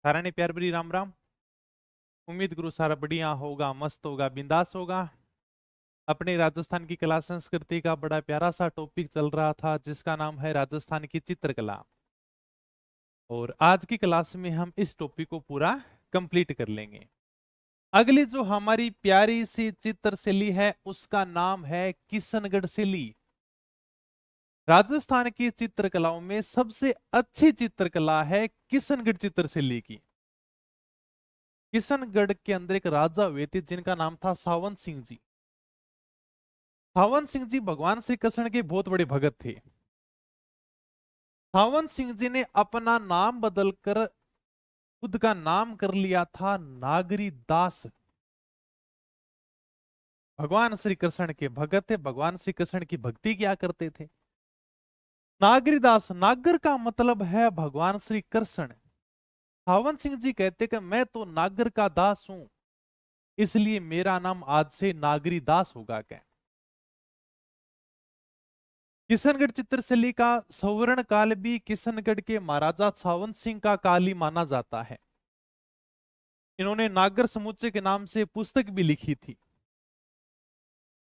सारा ने प्यार भरी राम राम। उम्मीद करूँ सारा बढ़िया होगा, मस्त होगा, बिंदास होगा। अपने राजस्थान की कला संस्कृति का बड़ा प्यारा सा टॉपिक चल रहा था जिसका नाम है राजस्थान की चित्रकला। और आज की क्लास में हम इस टॉपिक को पूरा कंप्लीट कर लेंगे। अगली जो हमारी प्यारी सी चित्र शैली है उसका नाम है किशनगढ़ शैली। राजस्थान की चित्रकलाओं में सबसे अच्छी चित्रकला है किशनगढ़ चित्र शैली की। किशनगढ़ के अंदर एक राजा हुए थे जिनका नाम था सावंत सिंह जी। सावंत सिंह जी भगवान श्री कृष्ण के बहुत बड़े भगत थे। सावंत सिंह जी ने अपना नाम बदलकर खुद का नाम कर लिया था नागरी दास। भगवान श्री कृष्ण के भगत थे, भगवान श्री कृष्ण की भक्ति किया करते थे। नागरी दास, नागर का मतलब है भगवान श्री कृष्ण। सावंत सिंह जी कहते कि मैं तो नागर का दास हूं, इसलिए मेरा नाम आज से नागरी दास होगा। क्या किशनगढ़ चित्रशैली का स्वर्ण काल भी किशनगढ़ के महाराजा सावंत सिंह का काल ही माना जाता है। इन्होंने नागर समुच्चय के नाम से पुस्तक भी लिखी थी।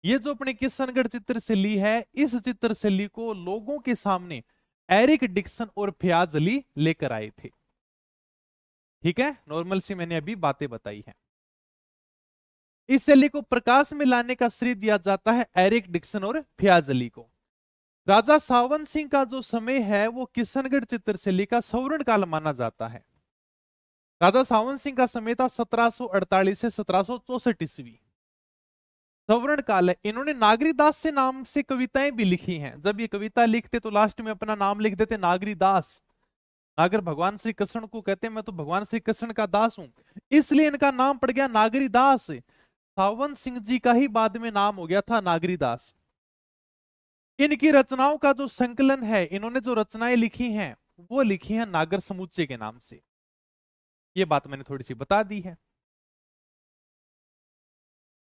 ये जो अपने किशनगढ़ चित्रशैली है, इस चित्रशैली को लोगों के सामने एरिक डिक्सन और फयाज अली लेकर आए थे। ठीक है, नॉर्मल सी मैंने अभी बातें बताई हैं। इस शैली को प्रकाश में लाने का श्रेय दिया जाता है एरिक डिक्सन और फयाज अली को। राजा सावंत सिंह का जो समय है वो किशनगढ़ चित्रशैली का स्वर्ण काल माना जाता है। राजा सावंत सिंह का समय था 1748 से 1764 ईस्वी। स्वर्ण काल है। इन्होंने नागरी दास से नाम से कविताएं भी लिखी हैं। जब ये कविता लिखते तो लास्ट में अपना नाम लिख देते नागरी दास। नागर भगवान श्री कृष्ण को कहते हैं मैं तो भगवान श्री कृष्ण का दास हूं, इसलिए इनका नाम पड़ गया नागरी दास। सावंत सिंह जी का ही बाद में नाम हो गया था नागरी दास। इनकी रचनाओं का जो संकलन है, इन्होंने जो रचनाएं लिखी हैं वो लिखी हैं नागर समुच्चय के नाम से। ये बात मैंने थोड़ी सी बता दी है।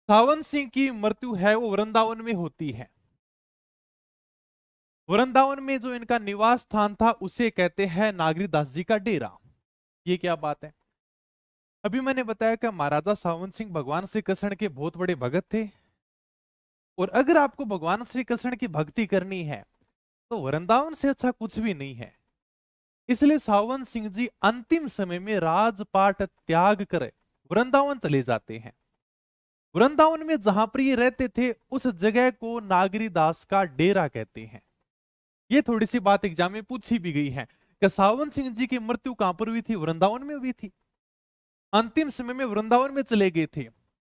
सावंत सिंह की मृत्यु है वो वृंदावन में होती है। वृंदावन में जो इनका निवास स्थान था उसे कहते हैं नागरीदास जी का डेरा। ये क्या बात है। अभी मैंने बताया कि महाराजा सावंत सिंह भगवान श्री कृष्ण के बहुत बड़े भगत थे। और अगर आपको भगवान श्री कृष्ण की भक्ति करनी है तो वृंदावन से अच्छा कुछ भी नहीं है। इसलिए सावंत सिंह जी अंतिम समय में राजपाट त्याग कर वृंदावन चले जाते हैं। वृंदावन में जहां पर ये रहते थे उस जगह को नागरी दास का डेरा कहते हैं। ये थोड़ी सी बात एग्जाम में पूछी भी गई है कि सावंत सिंह जी की मृत्यु कहां पर हुई थी, वृंदावन में हुई थी। अंतिम समय में वृंदावन में चले गए थे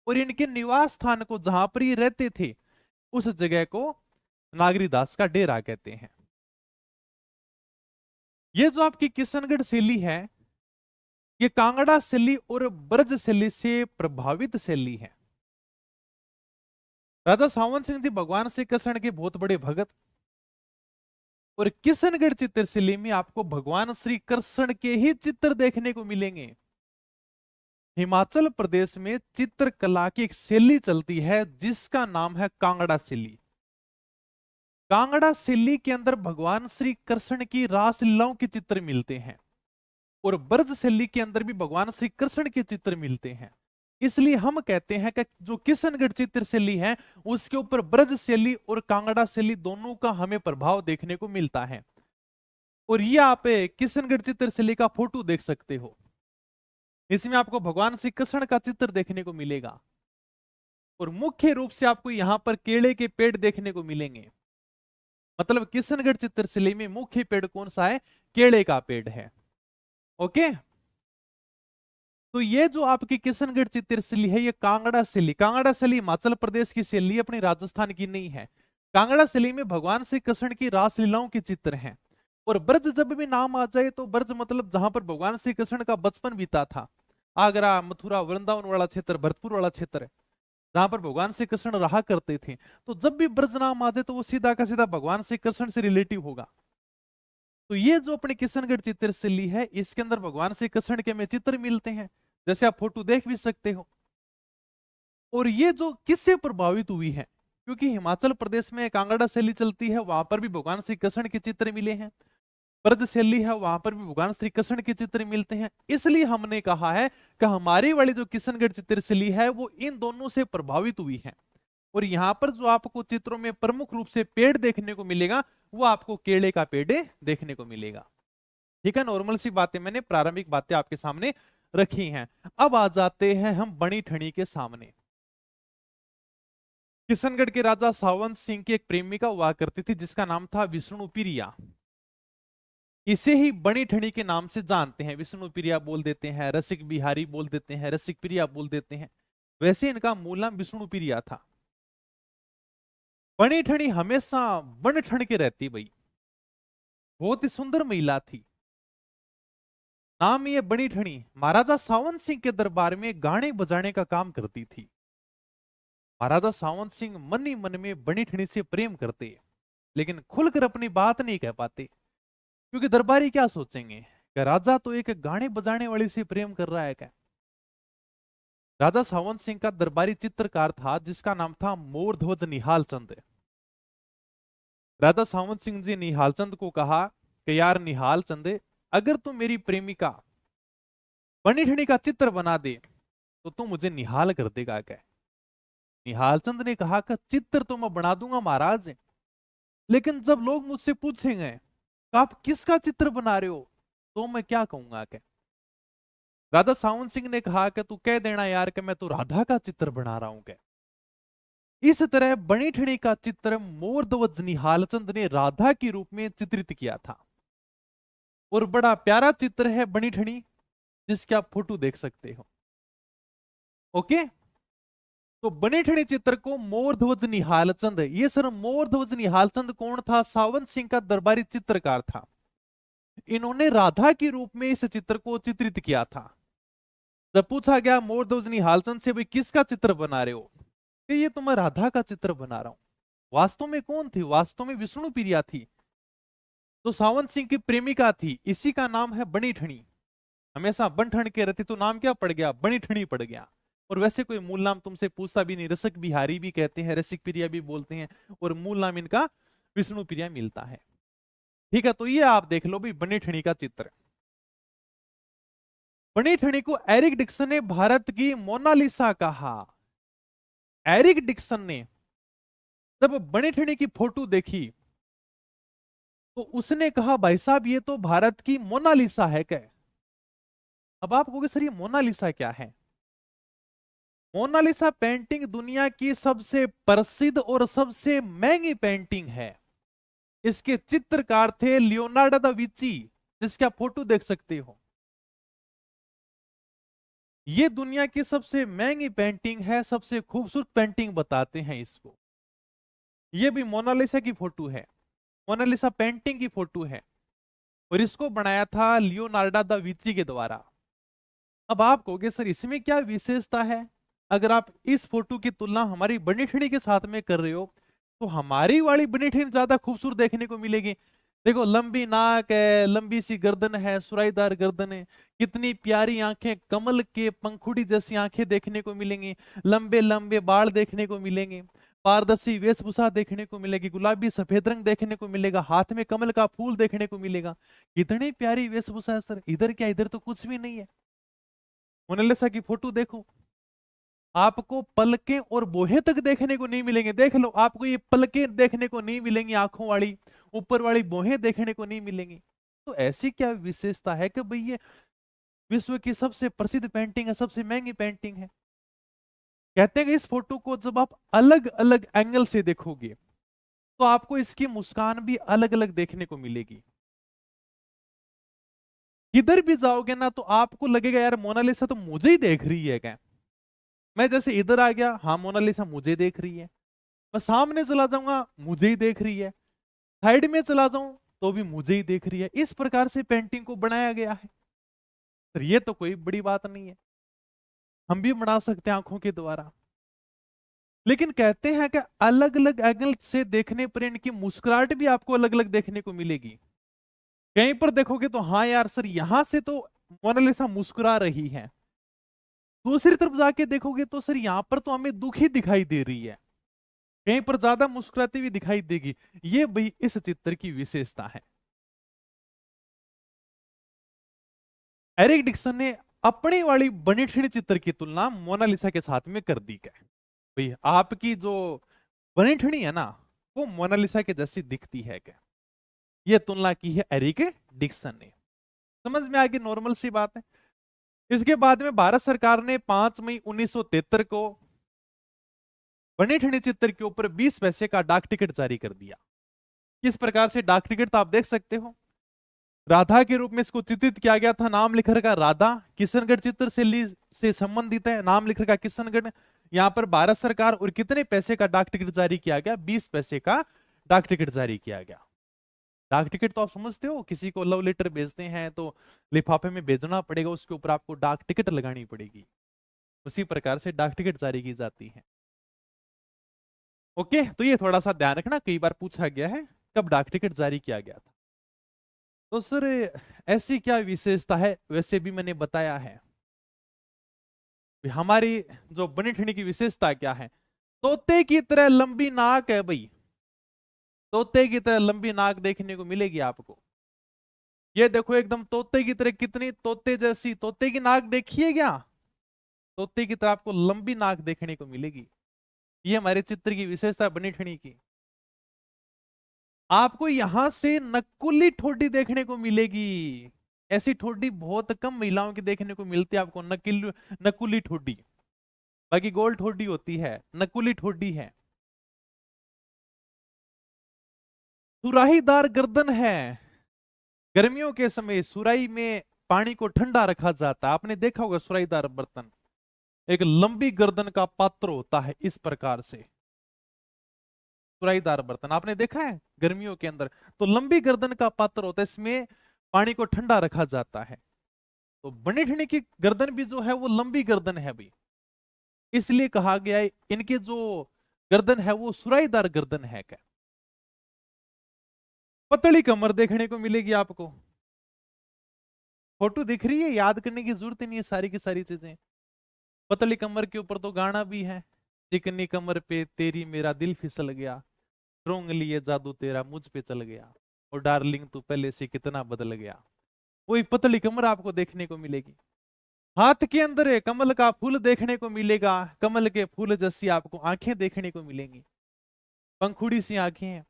और इनके निवास स्थान को जहां पर ये रहते थे उस जगह को नागरी दास का डेरा कहते हैं। ये जो आपकी किशनगढ़ शैली है ये कांगड़ा शैली और ब्रज शैली से प्रभावित शैली है। राजा सावंत सिंह जी भगवान श्री कृष्ण के बहुत बड़े भगत। और किशनगढ़ चित्रशैली में आपको भगवान श्री कृष्ण के ही चित्र देखने को मिलेंगे। हिमाचल प्रदेश में चित्रकला की एक शैली चलती है जिसका नाम है कांगड़ा शैली। कांगड़ा शैली के अंदर भगवान श्री कृष्ण की रासलीलाओं के चित्र मिलते हैं और ब्रज शैली के अंदर भी भगवान श्री कृष्ण के चित्र मिलते हैं। इसलिए हम कहते हैं कि जो किशनगढ़ चित्र शैली है उसके ऊपर ब्रज शैली और कांगड़ा शैली दोनों का हमें प्रभाव देखने को मिलता है। और ये आप किशनगढ़ चित्र शैली का फोटो देख सकते हो। इसमें आपको भगवान श्री कृष्ण का चित्र देखने को मिलेगा और मुख्य रूप से आपको यहां पर केले के पेड़ देखने को मिलेंगे। मतलब किशनगढ़ चित्रशैली में मुख्य पेड़ कौन सा है, केले का पेड़ है। ओके, तो ये जो आपकी किशनगढ़ चित्रशैली है ये कांगड़ा शैली, कांगड़ा शैली हिमाचल प्रदेश की शैली अपनी राजस्थान की नहीं है। कांगड़ा शैली में भगवान श्री कृष्ण की रासलीलाओं के चित्र हैं। और ब्रज जब भी नाम आ जाए तो ब्रज मतलब जहां पर भगवान श्री कृष्ण का बचपन बीता था, आगरा, मथुरा, वृंदावन वाला क्षेत्र, भरतपुर वाला क्षेत्र, जहां पर भगवान श्री कृष्ण रहा करते थे, तो जब भी ब्रज नाम आ जाए तो वो सीधा का सीधा भगवान श्री कृष्ण से रिलेटिव होगा। तो ये जो अपने किशनगढ़ चित्रशैली है इसके अंदर भगवान श्री कृष्ण के में चित्र मिलते हैं, जैसे आप फोटो देख भी सकते हो। और ये जो किससे प्रभावित हुई है, क्योंकि हिमाचल प्रदेश में कांगड़ा शैली चलती है, वहां पर भी भगवान श्री कृष्ण के चित्र मिले हैं। ब्रजशैली है वहां पर भी भगवान श्री कृष्ण के चित्र मिलते हैं। इसलिए हमने कहा है कि हमारी वाली जो किशनगढ़ चित्रशैली है वो इन दोनों से प्रभावित हुई है। और यहाँ पर जो आपको चित्रों में प्रमुख रूप से पेड़ देखने को मिलेगा वो आपको केले का पेड़ देखने को मिलेगा। ठीक है, नॉर्मल सी बातें, मैंने प्रारंभिक बातें आपके सामने रखी हैं। अब आ जाते हैं हम बनी ठनी के सामने। किशनगढ़ के राजा सावंत सिंह की एक प्रेमिका हुआ करती थी जिसका नाम था विष्णु प्रिया। इसे ही बनी ठनी के नाम से जानते हैं। विष्णु प्रिया बोल देते हैं, रसिक बिहारी बोल देते हैं, रसिक प्रिया बोल देते हैं। वैसे इनका मूल नाम विष्णु प्रिया था। बनी ठनी हमेशा बन ठन के रहती भाई, बहुत ही सुंदर महिला थी। नाम ये बनी ठनी महाराजा सावंत सिंह के दरबार में गाने बजाने का काम करती थी। महाराजा सावंत सिंह मन ही मन में बनी ठनी से प्रेम करते, लेकिन खुलकर अपनी बात नहीं कह पाते, क्योंकि दरबारी क्या सोचेंगे कि राजा तो एक गाने बजाने वाली से प्रेम कर रहा है क्या। राजा सावंत सिंह का दरबारी चित्रकार था जिसका नाम था मोरध्वज निहाल चंद। राजा सावंत सिंह जी निहाल चंद को कहा कि यार निहाल चंद, अगर तू मेरी प्रेमिका बनी ठनी का चित्र बना दे तो तू मुझे निहाल कर देगा क्या। निहाल चंद ने कहा कि चित्र तो मैं बना दूंगा महाराज, लेकिन जब लोग मुझसे पूछेंगे कि आप किसका चित्र बना रहे हो तो मैं क्या कहूंगा क्या। राजा सावंत सिंह ने कहा कि तू कह देना यार कि मैं तो राधा का चित्र बना रहा हूं क्या। इस तरह बनी ठनी का चित्र मोरध्वज निहाल चंद ने राधा के रूप में चित्रित किया था। और बड़ा प्यारा चित्र है बनी ठनी, जिसके आप फोटो देख सकते हो। ओके, तो बनी ठनी चित्र को मोरध्वज निहाल चंद, ये सर मोरध्वज निहाल चंद कौन था, सावंत सिंह का दरबारी चित्रकार था। इन्होंने राधा के रूप में इस चित्र को चित्रित किया था। जब पूछा गया मोरध्वज निहाल चंद से भाई किसका चित्र बना रहे हो, कि ये तो मैं राधा का चित्र बना रहा हूं। वास्तव में कौन थी, वास्तव में विष्णु प्रिया थी, तो सावंत सिंह की प्रेमिका थी। इसी का नाम है बनी ठनी। हमेशा बन ठन के रहती तो नाम क्या पड़ गया, बनी ठनी पड़ गया। और वैसे कोई मूल नाम तुमसे पूछता भी नहीं, रसिक बिहारी भी कहते हैं, रसिक प्रिया भी बोलते हैं, और मूल नाम इनका विष्णु प्रिया मिलता है। ठीक है, तो ये आप देख लो भाई बनी ठनी का चित्र। बनी ठनी को एरिक डिक्सन ने भारत की मोनालिसा कहा। एरिक डिक्सन ने जब बनी ठनी की फोटो देखी तो उसने कहा भाई साहब ये तो भारत की मोनालिसा है क्या। अब आप कहोगे सर ये मोनालिसा क्या है। मोनालिसा पेंटिंग दुनिया की सबसे प्रसिद्ध और सबसे महंगी पेंटिंग है। इसके चित्रकार थे लियोनार्डो दा विंची, जिसका फोटो देख सकते हो। ये दुनिया की सबसे महंगी पेंटिंग है, सबसे खूबसूरत पेंटिंग बताते हैं इसको। ये भी मोनालिसा की फोटो है, मोनालिसा पेंटिंग की फोटो है, और इसको बनाया था लियोनार्डो दा विंची के द्वारा। अब आप कहोगे सर इसमें क्या विशेषता है। अगर आप इस फोटो की तुलना हमारी बनी ठनी के साथ में कर रहे हो तो हमारी वाली बनी ठनी ज्यादा खूबसूरत देखने को मिलेगी। देखो लंबी नाक है, लंबी सी गर्दन है, सुराईदार गर्दन है, कितनी प्यारी आंखें, कमल के पंखुड़ी जैसी आंखें देखने को मिलेंगी, लंबे लंबे बाल देखने को मिलेंगे, पारदर्शी वेशभूषा देखने को मिलेगी, गुलाबी सफेद रंग देखने को मिलेगा, हाथ में कमल का फूल देखने को मिलेगा। कितनी प्यारी वेशभूषा है सर। इधर क्या, इधर तो कुछ भी नहीं है। मोनालिसा की फोटो देखो, आपको पलकें और बोहे तक देखने को नहीं मिलेंगे। देख लो, आपको ये पलकें देखने को नहीं मिलेंगी आंखों वाली, ऊपर वाली बोहे देखने को नहीं मिलेंगी। तो ऐसी क्या विशेषता है कि भाई ये विश्व की सबसे प्रसिद्ध पेंटिंग है, सबसे महंगी पेंटिंग है। कहते हैं कि इस फोटो को जब आप अलग अलग एंगल से देखोगे तो आपको इसकी मुस्कान भी अलग अलग देखने को मिलेगी। किधर भी जाओगे ना तो आपको लगेगा यार मोनालिसा तो मुझे ही देख रही है क्या। मैं जैसे इधर आ गया, हाँ मोनालिसा मुझे देख रही है। मैं सामने चला जाऊंगा, मुझे ही देख रही है। साइड में चला जाऊं तो भी मुझे ही देख रही है। इस प्रकार से पेंटिंग को बनाया गया है। तो ये तो कोई बड़ी बात नहीं है, हम भी बना सकते हैं आंखों के द्वारा। लेकिन कहते हैं कि अलग अलग एंगल से देखने पर इनकी मुस्कुराहट भी आपको अलग अलग देखने को मिलेगी। कहीं पर देखोगे तो हाँ यार सर यहां से तो मोनालिसा मुस्कुरा रही है, दूसरी तरफ जाके देखोगे तो सर यहां पर तो हमें दुखी दिखाई दे रही है, कहीं पर ज्यादा मुस्कुराती हुई दिखाई देगी। ये भाई इस चित्र की विशेषता है। एरिक डिक्सन ने अपनी वाली बनी ठिनी चित्र की तुलना मोनालिसा के साथ में कर दी। क्या भाई, आपकी जो बनी ठिनी है ना, वो मोनालिसा के जैसी दिखती है क्या? ये तुलना की है एरिक डिक्सन ने। समझ में आ गई, नॉर्मल सी बात है। इसके बाद में भारत सरकार ने 5 मई 1973 को बनी ठिनी चित्र के ऊपर 20 पैसे का डाक टिकट जारी कर दिया। किस प्रकार से डाक टिकट, तो आप देख सकते हो, राधा के रूप में इसको चित्रित किया गया था। नाम लिख रखा राधा, किशनगढ़ चित्र से संबंधित है, नाम लिख रखा किशनगढ़। यहाँ पर भारत सरकार और कितने पैसे का डाक टिकट जारी किया गया? 20 पैसे का डाक टिकट जारी किया गया। डाक टिकट तो आप समझते हो, किसी को लव लेटर भेजते हैं तो लिफाफे में भेजना पड़ेगा, उसके ऊपर आपको डाक टिकट लगानी पड़ेगी। उसी प्रकार से डाक टिकट जारी की जाती है। ओके, तो ये थोड़ा सा ध्यान रखना, कई बार पूछा गया है कब डाक टिकट जारी किया गया था। तो सर ऐसी क्या विशेषता है? वैसे भी मैंने बताया है हमारी जो बनी ठिनी की विशेषता क्या है। तोते की तरह लंबी नाक है भाई, तोते की तरह लंबी नाक देखने को मिलेगी आपको। ये देखो एकदम तोते की तरह, कितनी तोते जैसी, तोते की नाक देखिए क्या, तोते की तरह आपको लंबी नाक देखने को मिलेगी। ये हमारे चित्र की विशेषता बनी ठिनी की। आपको यहां से नकुली ठोडी देखने को मिलेगी। ऐसी ठोडी बहुत कम महिलाओं की देखने को मिलती है आपको, नकुली ठोडी। बाकी गोल ठोडी होती है, नकुली ठोडी है। सुराहीदार गर्दन है। गर्मियों के समय सुराही में पानी को ठंडा रखा जाता है, आपने देखा होगा सुराहीदार बर्तन। एक लंबी गर्दन का पात्र होता है इस प्रकार से, सुराहीदार बर्तन आपने देखा है गर्मियों के अंदर। तो लंबी गर्दन का पात्र होता है, इसमें पानी को ठंडा रखा जाता है। तो बनी ठिनी की गर्दन भी जो है वो लंबी गर्दन है भाई, इसलिए कहा गया है इनकी जो गर्दन है वो सुराहीदार गर्दन है। क्या पतली कमर देखने को मिलेगी आपको। फोटो दिख रही है, याद करने की जरूरत ही नहीं है सारी की सारी चीजें। पतली कमर के ऊपर तो गाना भी है, चिकनी कमर पे तेरी मेरा दिल फिसल गया, रोंग लिए जादू तेरा मुझ पे चल गया, और डार्लिंग तू पहले से कितना बदल गया। वही पतली कमर आपको देखने को मिलेगी। हाथ के अंदर कमल का फूल देखने को मिलेगा, कमल के फूल जैसी आपको आंखें देखने को मिलेंगी, पंखुड़ी सी आंखें हैं।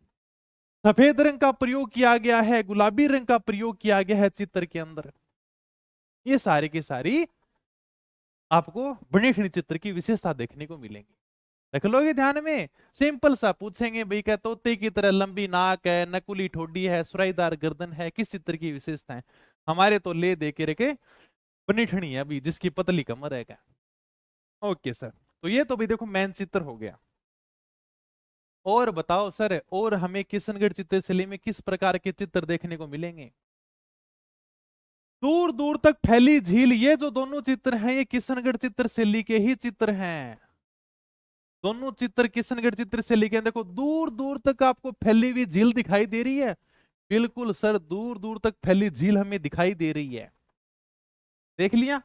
सफेद रंग का प्रयोग किया गया है, गुलाबी रंग का प्रयोग किया गया है चित्र के अंदर। ये सारी की सारी आपको बनी ठिनी चित्र की विशेषता देखने को मिलेंगी। रख लोगे ध्यान में। सिंपल सा पूछेंगे भाई, क्या तोते की तरह लंबी नाक है, नकुली ठोडी है, सुराहीदार गर्दन है, किस चित्र की विशेषता है? हमारे तो ले दे के रखे बनी ठिनी है अभी, जिसकी पतली कमर है। क्या ओके सर, तो ये तो भाई देखो मेन चित्र हो गया। और बताओ सर, और हमें किशनगढ़ चित्रशैली में किस प्रकार के चित्र देखने को मिलेंगे? दूर दूर तक फैली झील, ये जो दोनों चित्र हैं ये किशनगढ़ चित्रशैली के ही चित्र हैं। दोनों चित्र किशनगढ़ चित्रशैली के हैं। देखो दूर दूर तक आपको फैली हुई झील दिखाई दे रही है। बिल्कुल सर, दूर दूर तक फैली झील हमें दिखाई दे रही है। देख लिया।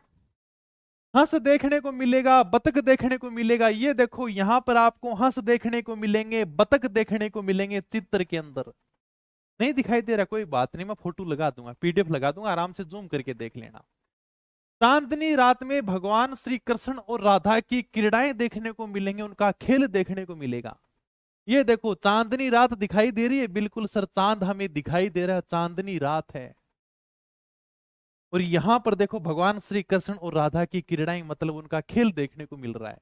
हंस देखने को मिलेगा, बतख देखने को मिलेगा। ये देखो यहां पर आपको हंस देखने को मिलेंगे, बतख देखने को मिलेंगे चित्र के अंदर। नहीं दिखाई दे रहा, कोई बात नहीं, मैं फोटो लगा दूंगा, पीडीएफ लगा दूंगा, आराम से जूम करके देख लेना। चांदनी रात में भगवान श्री कृष्ण और राधा की क्रीड़ाएं देखने को मिलेंगे, उनका खेल देखने को मिलेगा। ये देखो चांदनी रात दिखाई दे रही है, बिल्कुल सर चांद हमें दिखाई दे रहा है, चांदनी रात है। और यहां पर देखो भगवान श्री कृष्ण और राधा की क्रीड़ाएं, मतलब उनका खेल देखने को मिल रहा है।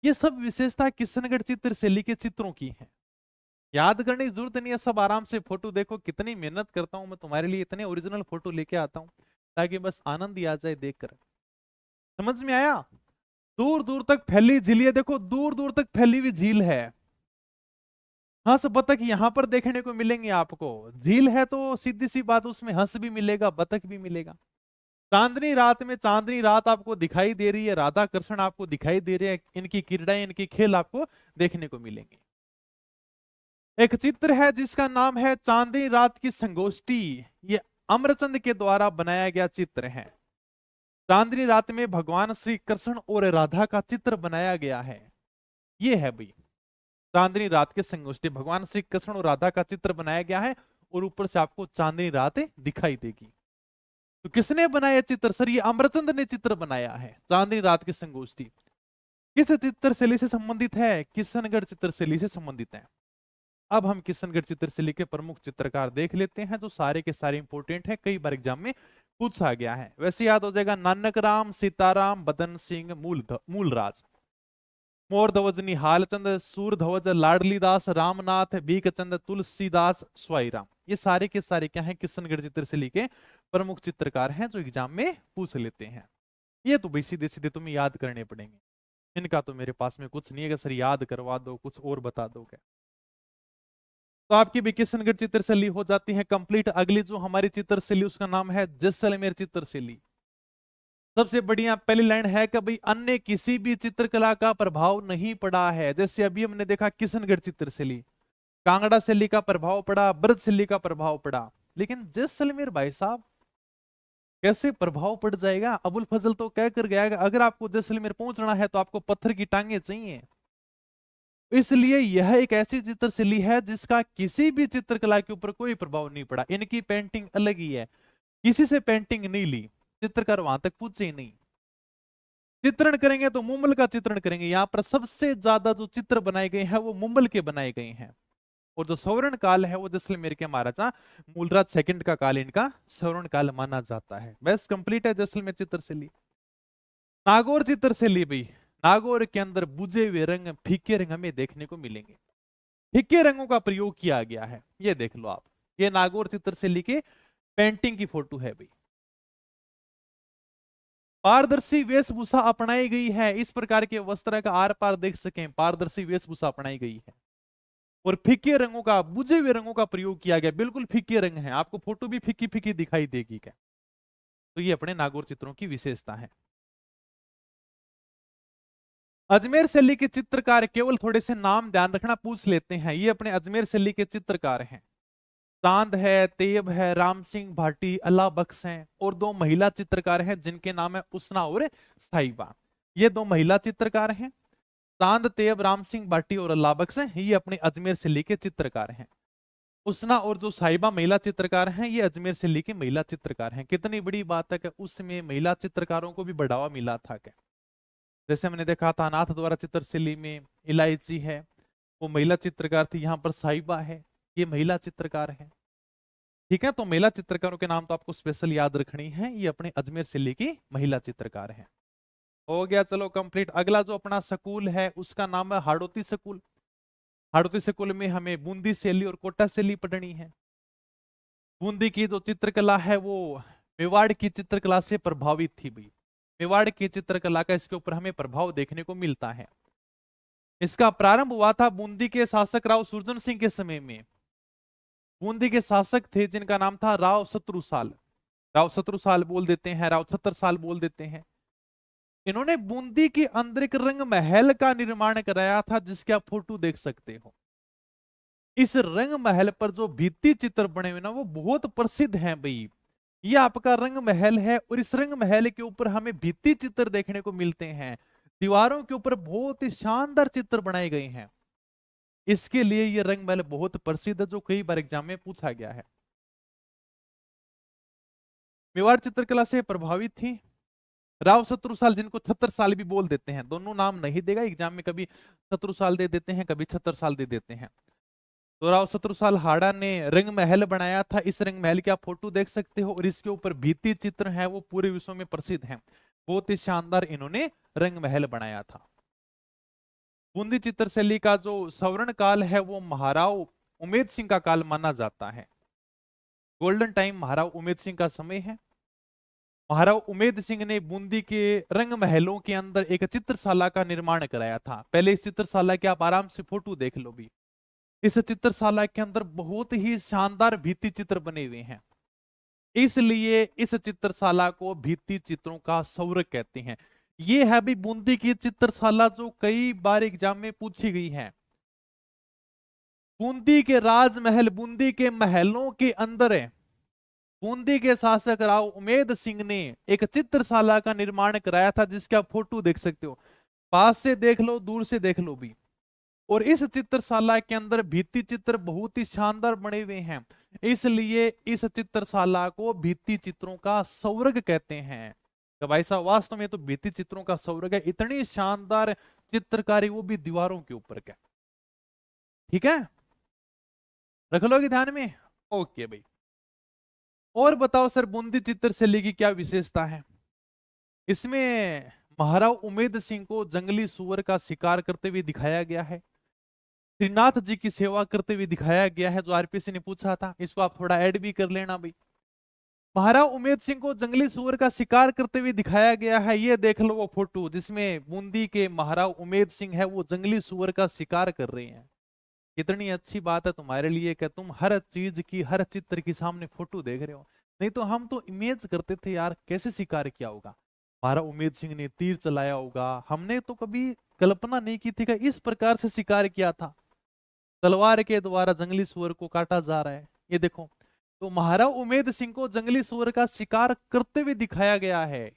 ये सब विशेषता किशनगढ़ चित्रशैली के चित्रों की है। याद करने की जरूरत नहीं है, सब आराम से फोटो देखो। कितनी मेहनत करता हूं मैं तुम्हारे लिए, इतने ओरिजिनल फोटो लेके आता हूं ताकि बस आनंद ही आ जाए देखकर। समझ में आया? दूर दूर तक फैली झील, ये देखो दूर दूर तक फैली हुई झील है। हंस बतख यहां पर देखने को मिलेंगे आपको। झील है तो सीधी सी बात, उसमें हंस भी मिलेगा, बतख भी मिलेगा। चांदनी रात में चांदनी रात आपको दिखाई दे रही है, राधा कृष्ण आपको दिखाई दे रहे हैं, इनकी क्रीड़ाएं, इनकी खेल आपको देखने को मिलेंगे। एक चित्र है जिसका नाम है चांदनी रात की संगोष्ठी। ये अमरचंद के द्वारा बनाया गया चित्र है। चांदनी रात में भगवान श्री कृष्ण और राधा का चित्र बनाया गया है। ये है भाई चांदनी रात के संगोष्ठी, भगवान श्री कृष्ण और राधा का चित्र बनाया गया है, और ऊपर से आपको चांदनी रात दिखाई देगी। तो किसने बनाया चित्र? सर ये अमरचंद ने चित्र बनाया है, चांदनी रात की संगोष्ठी। किस चित्रशैली से संबंधित है? किशनगढ़ चित्रशैली से संबंधित है। अब हम किशनगढ़ चित्रशैली के प्रमुख चित्रकार देख लेते हैं, जो सारे के सारे इंपोर्टेंट है, कई बार एग्जाम में पूछा गया है। वैसे याद हो जाएगा, नानक राम, सीताराम, बदन सिंह, मूलराज, मोर ध्वज, हालचंद, सूर ध्वज, लाडली दास, रामनाथ, भीखचंद, तुलसीदास, स्वाईराम, ये सारे के सारे क्या है? किशनगढ़ चित्रशैली के प्रमुख चित्रकार हैं, जो एग्जाम में पूछ लेते हैं। ये तो भाई सीधे सीधे तुम्हें याद करने पड़ेंगे, इनका तो मेरे पास में कुछ नहीं है कि सर याद करवा दो, कुछ और बता दोगे। तो आपकी भी किशनगढ़ चित्रशैली हो जाती है कंप्लीट। अगली जो हमारी चित्रशैली, उसका नाम है जैसलमेर चित्रशैली। सबसे बढ़िया पहली लाइन है कि भाई अन्य किसी भी चित्रकला का प्रभाव नहीं पड़ा है। जैसे अभी हमने देखा किशनगढ़ चित्रशैली, कांगड़ा शैली का प्रभाव पड़ा, ब्रज शैली का प्रभाव पड़ा, लेकिन जैसलमेर भाई साहब कैसे प्रभाव पड़ जाएगा? अबुल फजल तो कह कर गया, अगर आपको जैसलमेर पहुंचना है तो आपको पत्थर की टांगे चाहिए। इसलिए यह एक ऐसी चित्रशैली है जिसका किसी भी चित्रकला के ऊपर कोई प्रभाव नहीं पड़ा। इनकी पेंटिंग अलग ही है, किसी से पेंटिंग नहीं ली, चित्रकार वहां तक पूछे ही नहीं। चित्रण करेंगे तो मुंबल का चित्रण करेंगे। यहां पर सबसे ज्यादा जो चित्र बनाए गए हैं वो मुंबल के बनाए गए हैं, और जो स्वर्ण काल है वो जैसलमेर के महाराजा मूलराज सेकंड का काल इनका स्वर्ण काल माना जाता है। बस कंप्लीट है जैसलमेर चित्रशैली। नागौर चित्रशैली भी, नागौर के अंदर बुझे हुए रंग, फीके रंग हमें देखने को मिलेंगे। फीके रंगों का प्रयोग किया गया है, ये देख लो आप। ये नागौर चित्रशैली के पेंटिंग की फोटो है भाई। पारदर्शी वेशभूषा अपनाई गई है, इस प्रकार के वस्त्र का आर पार देख सकें, पारदर्शी वेशभूषा अपनाई गई है। और फीके रंगों का, बुझे हुए रंगों का प्रयोग किया गया, बिल्कुल फीके रंग है, आपको फोटो भी फीकी फीकी दिखाई देगी क्या? तो ये अपने नागौर चित्रों की विशेषता है। अजमेर शैली के चित्रकार, केवल थोड़े से नाम ध्यान रखना, पूछ लेते हैं। ये अपने अजमेर शैली के चित्रकार हैं। चांद है, तेब है, राम सिंह भाटी, अल्लाह बख्श हैं, और दो महिला चित्रकार हैं जिनके नाम है उसना और साहिबा। ये दो महिला चित्रकार हैं, चांद, तेब, राम सिंह भाटी और अल्लाह बख्श हैं, ये अपने अजमेर शैली के चित्रकार हैं। उसना और जो साहिबा महिला चित्रकार हैं, ये अजमेर शैली के महिला चित्रकार हैं। कितनी बड़ी बात है कि उसमें महिला चित्रकारों को भी बढ़ावा मिला था क्या? जैसे हमने देखा था नाथ द्वारा चित्रशैली में इलायची है, वो महिला चित्रकार थी, यहाँ पर साहिबा है, ये महिला चित्रकार है। ठीक है, तो महिला चित्रकारों के नाम तो आपको स्पेशल याद रखनी है, ये अपने अजमेर शैली की महिला चित्रकार है। हो गया, चलो कंप्लीट। अगला जो अपना स्कूल है उसका नाम है हाड़ौती स्कूल। हाड़ौती स्कूल में हमें बूंदी शैली और कोटा शैली पढ़नी है। बूंदी की जो चित्रकला है वो मेवाड़ की चित्रकला से प्रभावित थी भाई। मेवाड़ की चित्रकला का इसके ऊपर हमें प्रभाव देखने को मिलता है। इसका प्रारंभ हुआ था बूंदी के शासक राव सुरजन सिंह के समय में। बूंदी के शासक थे जिनका नाम था राव शत्रुसाल। राव शत्रुसाल बोल देते हैं, राव छत्रसाल बोल देते हैं। इन्होंने बूंदी के अंदर एक रंग महल का निर्माण कराया था, जिसके आप फोटो देख सकते हो। इस रंग महल पर जो भित्ति चित्र बने हुए ना, वो बहुत प्रसिद्ध हैं भाई। ये आपका रंग महल है, और इस रंग महल के ऊपर हमें भित्ति चित्र देखने को मिलते हैं। दीवारों के ऊपर बहुत ही शानदार चित्र बनाए गए हैं। इसके लिए ये रंग महल बहुत प्रसिद्ध है, जो कई बार एग्जाम में पूछा गया है। मेवाड़ चित्रकला से प्रभावित थी राव शत्रुसाल, जिनको छत्रसाल भी बोल देते हैं। दोनों नाम नहीं देगा एग्जाम में, कभी शत्रुसाल दे देते हैं, कभी छत्रसाल दे देते हैं। तो राव शत्रुसाल हाड़ा ने रंग महल बनाया था। इस रंग महल की आप फोटो देख सकते हो, और इसके ऊपर भित्ति चित्र है वो पूरे विश्व में प्रसिद्ध है। बहुत ही शानदार इन्होंने रंग महल बनाया था। बूंदी चित्रशैली का जो स्वर्ण काल है वो महाराव उमेद सिंह का काल माना जाता है। गोल्डन टाइम महाराव उमेद सिंह का समय है। महाराव उमेद सिंह ने बूंदी के रंग महलों के अंदर एक चित्रशाला का निर्माण कराया था। पहले इस चित्रशाला के आप आराम से फोटो देख लो भी। इस चित्रशाला के अंदर बहुत ही शानदार भित्ति चित्र बने हुए हैं, इसलिए इस चित्रशाला को भित्ति चित्रों का स्वर्ग कहते हैं। ये है भी बूंदी की चित्रशाला जो कई बार एग्जाम में पूछी गई है। बूंदी के राजमहल, बूंदी के महलों के अंदर है, बूंदी के शासक राव उमेद सिंह ने एक चित्रशाला का निर्माण कराया था, जिसका आप फोटो देख सकते हो। पास से देख लो, दूर से देख लो भी। और इस चित्रशाला के अंदर भित्ति चित्र बहुत ही शानदार बने हुए हैं, इसलिए इस चित्रशाला को भित्ति चित्रों का स्वर्ग कहते हैं। तो भाई साहब वास्तव में तो भित्ति चित्रों का स्वर्ग है, इतनी शानदार चित्रकारी, वो भी दीवारों के ऊपर का। ठीक है, रख लोगे ध्यान में। ओके भाई, और बताओ सर बूंदी चित्रशैली की क्या विशेषता है? इसमें महाराव उमेद सिंह को जंगली सुअर का शिकार करते हुए दिखाया गया है, श्रीनाथ जी की सेवा करते हुए दिखाया गया है, जो आरपीसी ने पूछा था, इसको आप थोड़ा ऐड भी कर लेना भाई। महाराव उमेद सिंह को जंगली सुअर का शिकार करते हुए दिखाया गया है, ये देख लो वो फोटो जिसमें बूंदी के महाराव उमेद सिंह है, वो जंगली सुअर का शिकार कर रहे हैं। कितनी अच्छी बात है तुम्हारे लिए कि तुम हर चीज की, हर चित्र की सामने फोटो देख रहे हो। नहीं तो हम तो इमेज करते थे यार कैसे शिकार किया होगा, महाराव उमेद सिंह ने तीर चलाया होगा, हमने तो कभी कल्पना नहीं की थी कि इस प्रकार से शिकार किया था, तलवार के द्वारा जंगली सुअर को काटा जा रहा है। ये देखो, तो महाराव उमेद सिंह को जंगली सुअर का शिकार करते हुए दिखाया गया है,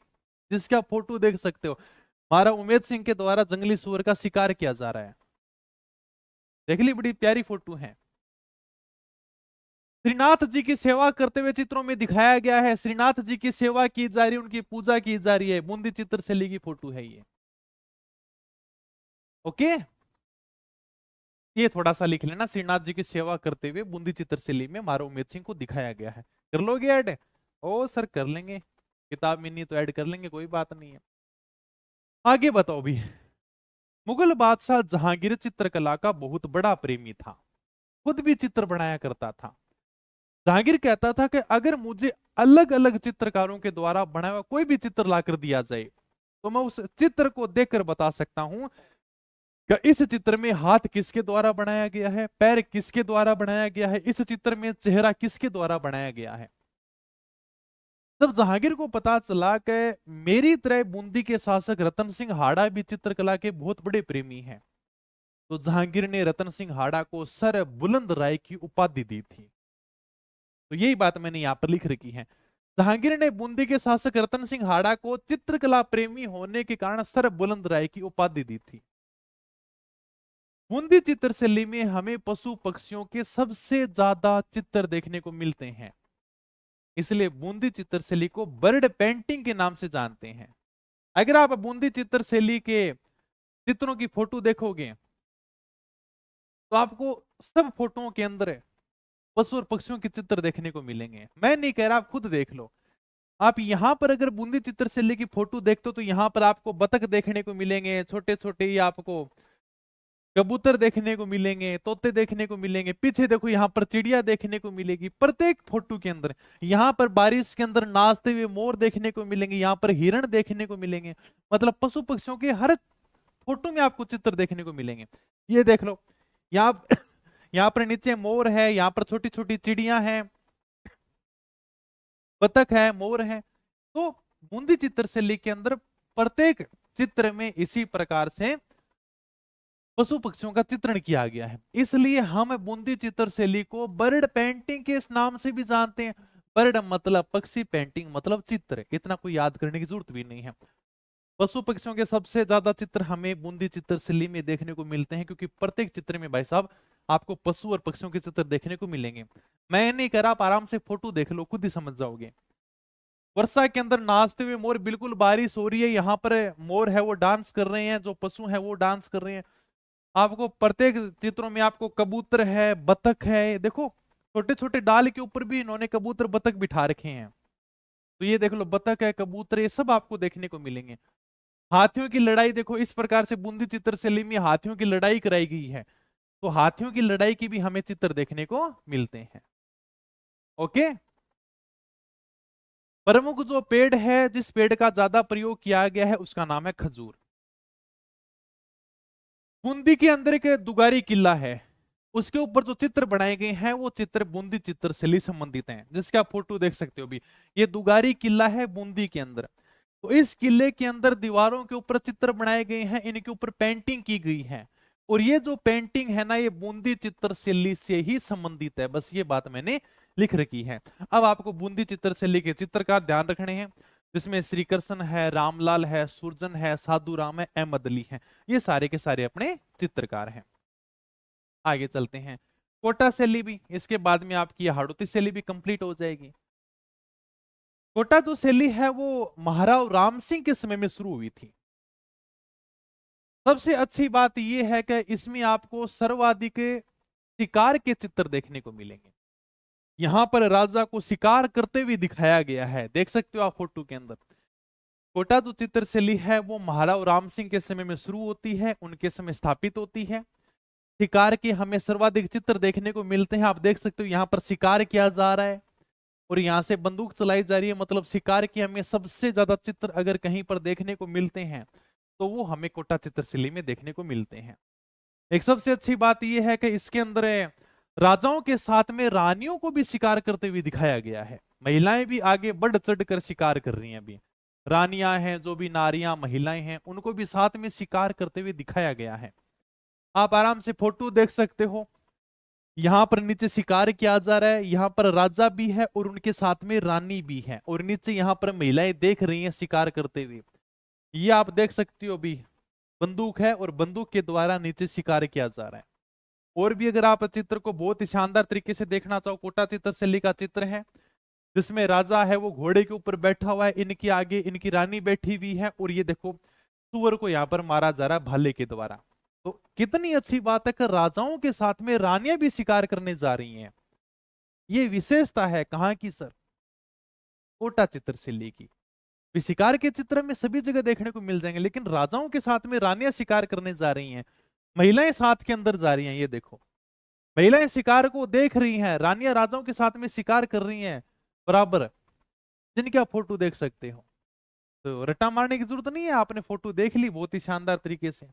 जिसका फोटो देख सकते हो, महाराव उमेद सिंह के द्वारा जंगली सुअर का शिकार किया जा रहा है। देख ली, बड़ी प्यारी फोटो है। श्रीनाथ जी की सेवा करते हुए चित्रों में दिखाया गया है, श्रीनाथ जी की सेवा की जा रही है, उनकी पूजा की जा रही है, बूंदी चित्रशैली की फोटो है ये। ओके, ये थोड़ा सा लिख लेना, श्रीनाथ जी की सेवा करते हुए बूंदी चित्रशैली में महाराव उमेद सिंह को दिखाया गया है। कर लोगे ऐड? ओ सर कर लेंगे, किताब में नहीं तो ऐड कर लेंगे, कोई बात नहीं है। आगे बताओ भी। मुगल बादशाह जहांगीर चित्रकला का बहुत बड़ा प्रेमी था, खुद भी चित्र बनाया करता था। जहांगीर कहता था कि अगर मुझे अलग अलग चित्रकारों के द्वारा बनाया हुआ कोई भी चित्र लाकर दिया जाए तो मैं उस चित्र को देखकर बता सकता हूं कि इस चित्र में हाथ किसके द्वारा बनाया गया है, पैर किसके द्वारा बनाया गया है, इस चित्र में चेहरा किसके द्वारा बनाया गया है। तब जहांगीर को पता चला कि मेरी तरह बूंदी के शासक रतन सिंह हाड़ा भी चित्रकला के बहुत बड़े प्रेमी हैं, तो जहांगीर ने रतन सिंह हाड़ा को सर बुलंद राय की उपाधि दी थी। तो यही बात मैंने यहां पर लिख रखी है, जहांगीर ने बूंदी के शासक रतन सिंह हाड़ा को चित्रकला प्रेमी होने के कारण सर बुलंद राय की उपाधि दी थी। बूंदी चित्रशैली में हमें पशु पक्षियों के सबसे ज्यादा चित्र देखने को मिलते हैं, इसलिए बूंदी चित्रशैली को बर्ड पेंटिंग के नाम से जानते हैं। अगर आप बूंदी चित्रशैली के चित्रों की फोटो देखोगे तो आपको सब फोटोओं के अंदर पशु और पक्षियों के चित्र देखने को मिलेंगे। मैं नहीं कह रहा, आप खुद देख लो। आप यहां पर अगर बूंदी चित्रशैली की फोटो देखते हो तो यहां पर आपको बतख देखने को मिलेंगे, छोटे छोटे ही आपको कबूतर देखने को मिलेंगे, तोते देखने को मिलेंगे, पीछे देखो यहाँ पर चिड़िया देखने को मिलेगी प्रत्येक फोटो के अंदर। यहाँ पर बारिश के अंदर नाचते हुए मोर देखने को मिलेंगे, यहाँ पर हिरण देखने को मिलेंगे, मतलब पशु पक्षियों के हर फोटो में आपको चित्र देखने को मिलेंगे। ये देख लो, यहाँ यहाँ पर नीचे मोर है, यहाँ पर छोटी छोटी चिड़िया हैं, बतख है, मोर है। तो बूंदी चित्रशैली के अंदर प्रत्येक चित्र में इसी प्रकार से पशु पक्षियों का चित्रण किया गया है, इसलिए हम बूंदी चित्रशैली को बर्ड पेंटिंग के इस नाम से भी जानते हैं। बर्ड मतलब पक्षी, पेंटिंग मतलब चित्र, इतना कोई याद करने की जरूरत भी नहीं है। पशु पक्षियों के सबसे ज्यादा चित्र हमें बूंदी चित्रशैली में देखने को मिलते हैं, क्योंकि प्रत्येक चित्र में भाई साहब आपको पशु और पक्षियों के चित्र देखने को मिलेंगे। मैं नहीं कह रहा, आप आराम से फोटो देख लो, खुद ही समझ जाओगे। वर्षा के अंदर नाचते हुए मोर, बिल्कुल बारिश हो रही है, यहाँ पर मोर है वो डांस कर रहे हैं, जो पशु है वो डांस कर रहे हैं। आपको प्रत्येक चित्रों में आपको कबूतर है, बतख है, देखो छोटे छोटे डाल के ऊपर भी इन्होंने कबूतर बतख बिठा रखे हैं। तो ये देख लो, बतख है, कबूतर, ये सब आपको देखने को मिलेंगे। हाथियों की लड़ाई देखो, इस प्रकार से बूंदी चित्रशैली में हाथियों की लड़ाई कराई गई है, तो हाथियों की लड़ाई की भी हमें चित्र देखने को मिलते हैं। ओके, प्रमुख जो पेड़ है, जिस पेड़ का ज्यादा प्रयोग किया गया है, उसका नाम है खजूर। बूंदी के अंदर एक दुगारी किला है, उसके ऊपर जो चित्र बनाए गए हैं वो चित्र बूंदी चित्रशैली संबंधित हैं, जिसका आप फोटो देख सकते हो भी। ये दुगारी किला है बूंदी के अंदर। तो इस किले के अंदर दीवारों के ऊपर चित्र बनाए गए हैं, इनके ऊपर पेंटिंग की गई है, और ये जो पेंटिंग है ना, ये बूंदी चित्रशैली से ही संबंधित है, बस ये बात मैंने लिख रखी है। अब आपको बूंदी चित्रशैली के चित्रकार ध्यान रखने हैं, जिसमें श्री कृष्ण है, रामलाल है, सुरजन है, साधु राम है, अहमद अली है, ये सारे के सारे अपने चित्रकार हैं। आगे चलते हैं, कोटा शैली भी, इसके बाद में आपकी हाड़ौती शैली भी कंप्लीट हो जाएगी। कोटा जो शैली है वो महाराव राम सिंह के समय में शुरू हुई थी। सबसे अच्छी बात यह है कि इसमें आपको सर्वाधिक शिकार के चित्र देखने को मिलेंगे। यहां पर राजा को शिकार करते हुए दिखाया गया है, देख सकते हो आप फोटो के अंदर। कोटा जो चित्र शैली है वो महाराव राम सिंह के समय में शुरू होती है, उनके समय स्थापित होती है। शिकार के हमें सर्वाधिक चित्र देखने को मिलते हैं, आप देख सकते हो यहाँ पर शिकार किया जा रहा है और यहाँ से बंदूक चलाई जा रही है, मतलब शिकार के हमें सबसे ज्यादा चित्र अगर कहीं पर देखने को मिलते हैं तो वो हमें कोटा चित्रशैली में देखने को मिलते हैं। एक सबसे अच्छी बात यह है कि इसके अंदर राजाओं के साथ में रानियों को भी शिकार करते हुए दिखाया गया है। महिलाएं भी आगे बढ़ चढ़ कर शिकार कर रही हैं। अभी रानियां हैं, जो भी नारियां महिलाएं हैं, उनको भी साथ में शिकार करते हुए दिखाया गया है। आप आराम से फोटो देख सकते हो, यहां पर नीचे शिकार किया जा रहा है, यहां पर राजा भी है और उनके साथ में रानी भी है, और नीचे यहां पर महिलाएं देख रही हैं शिकार करते हुए। ये आप देख सकते हो, भी बंदूक है और बंदूक के द्वारा नीचे शिकार किया जा रहा है। और भी अगर आप चित्र को बहुत ही शानदार तरीके से देखना चाहो, कोटा चित्र शैली का चित्र है जिसमें राजा है वो घोड़े के ऊपर बैठा हुआ है, इनके आगे इनकी रानी बैठी हुई है, और ये देखो सुअर को यहाँ पर मारा जा रहा है भाले के द्वारा। तो कितनी अच्छी बात है कि राजाओं के साथ में रानियां भी शिकार करने जा रही हैं। ये विशेषता है कहाँ की सर? कोटा चित्रशैली की। शिकार के चित्र में सभी जगह देखने को मिल जाएंगे, लेकिन राजाओं के साथ में रानियां शिकार करने जा रही हैं, महिलाएं साथ के अंदर जा रही हैं। ये देखो महिलाएं शिकार को देख रही हैं, रानियां राजाओं के साथ में शिकार कर रही हैं बराबर, जिनकी आप फोटो देख सकते हो। तो रट्टा मारने की जरूरत नहीं है, आपने फोटो देख ली बहुत ही शानदार तरीके से।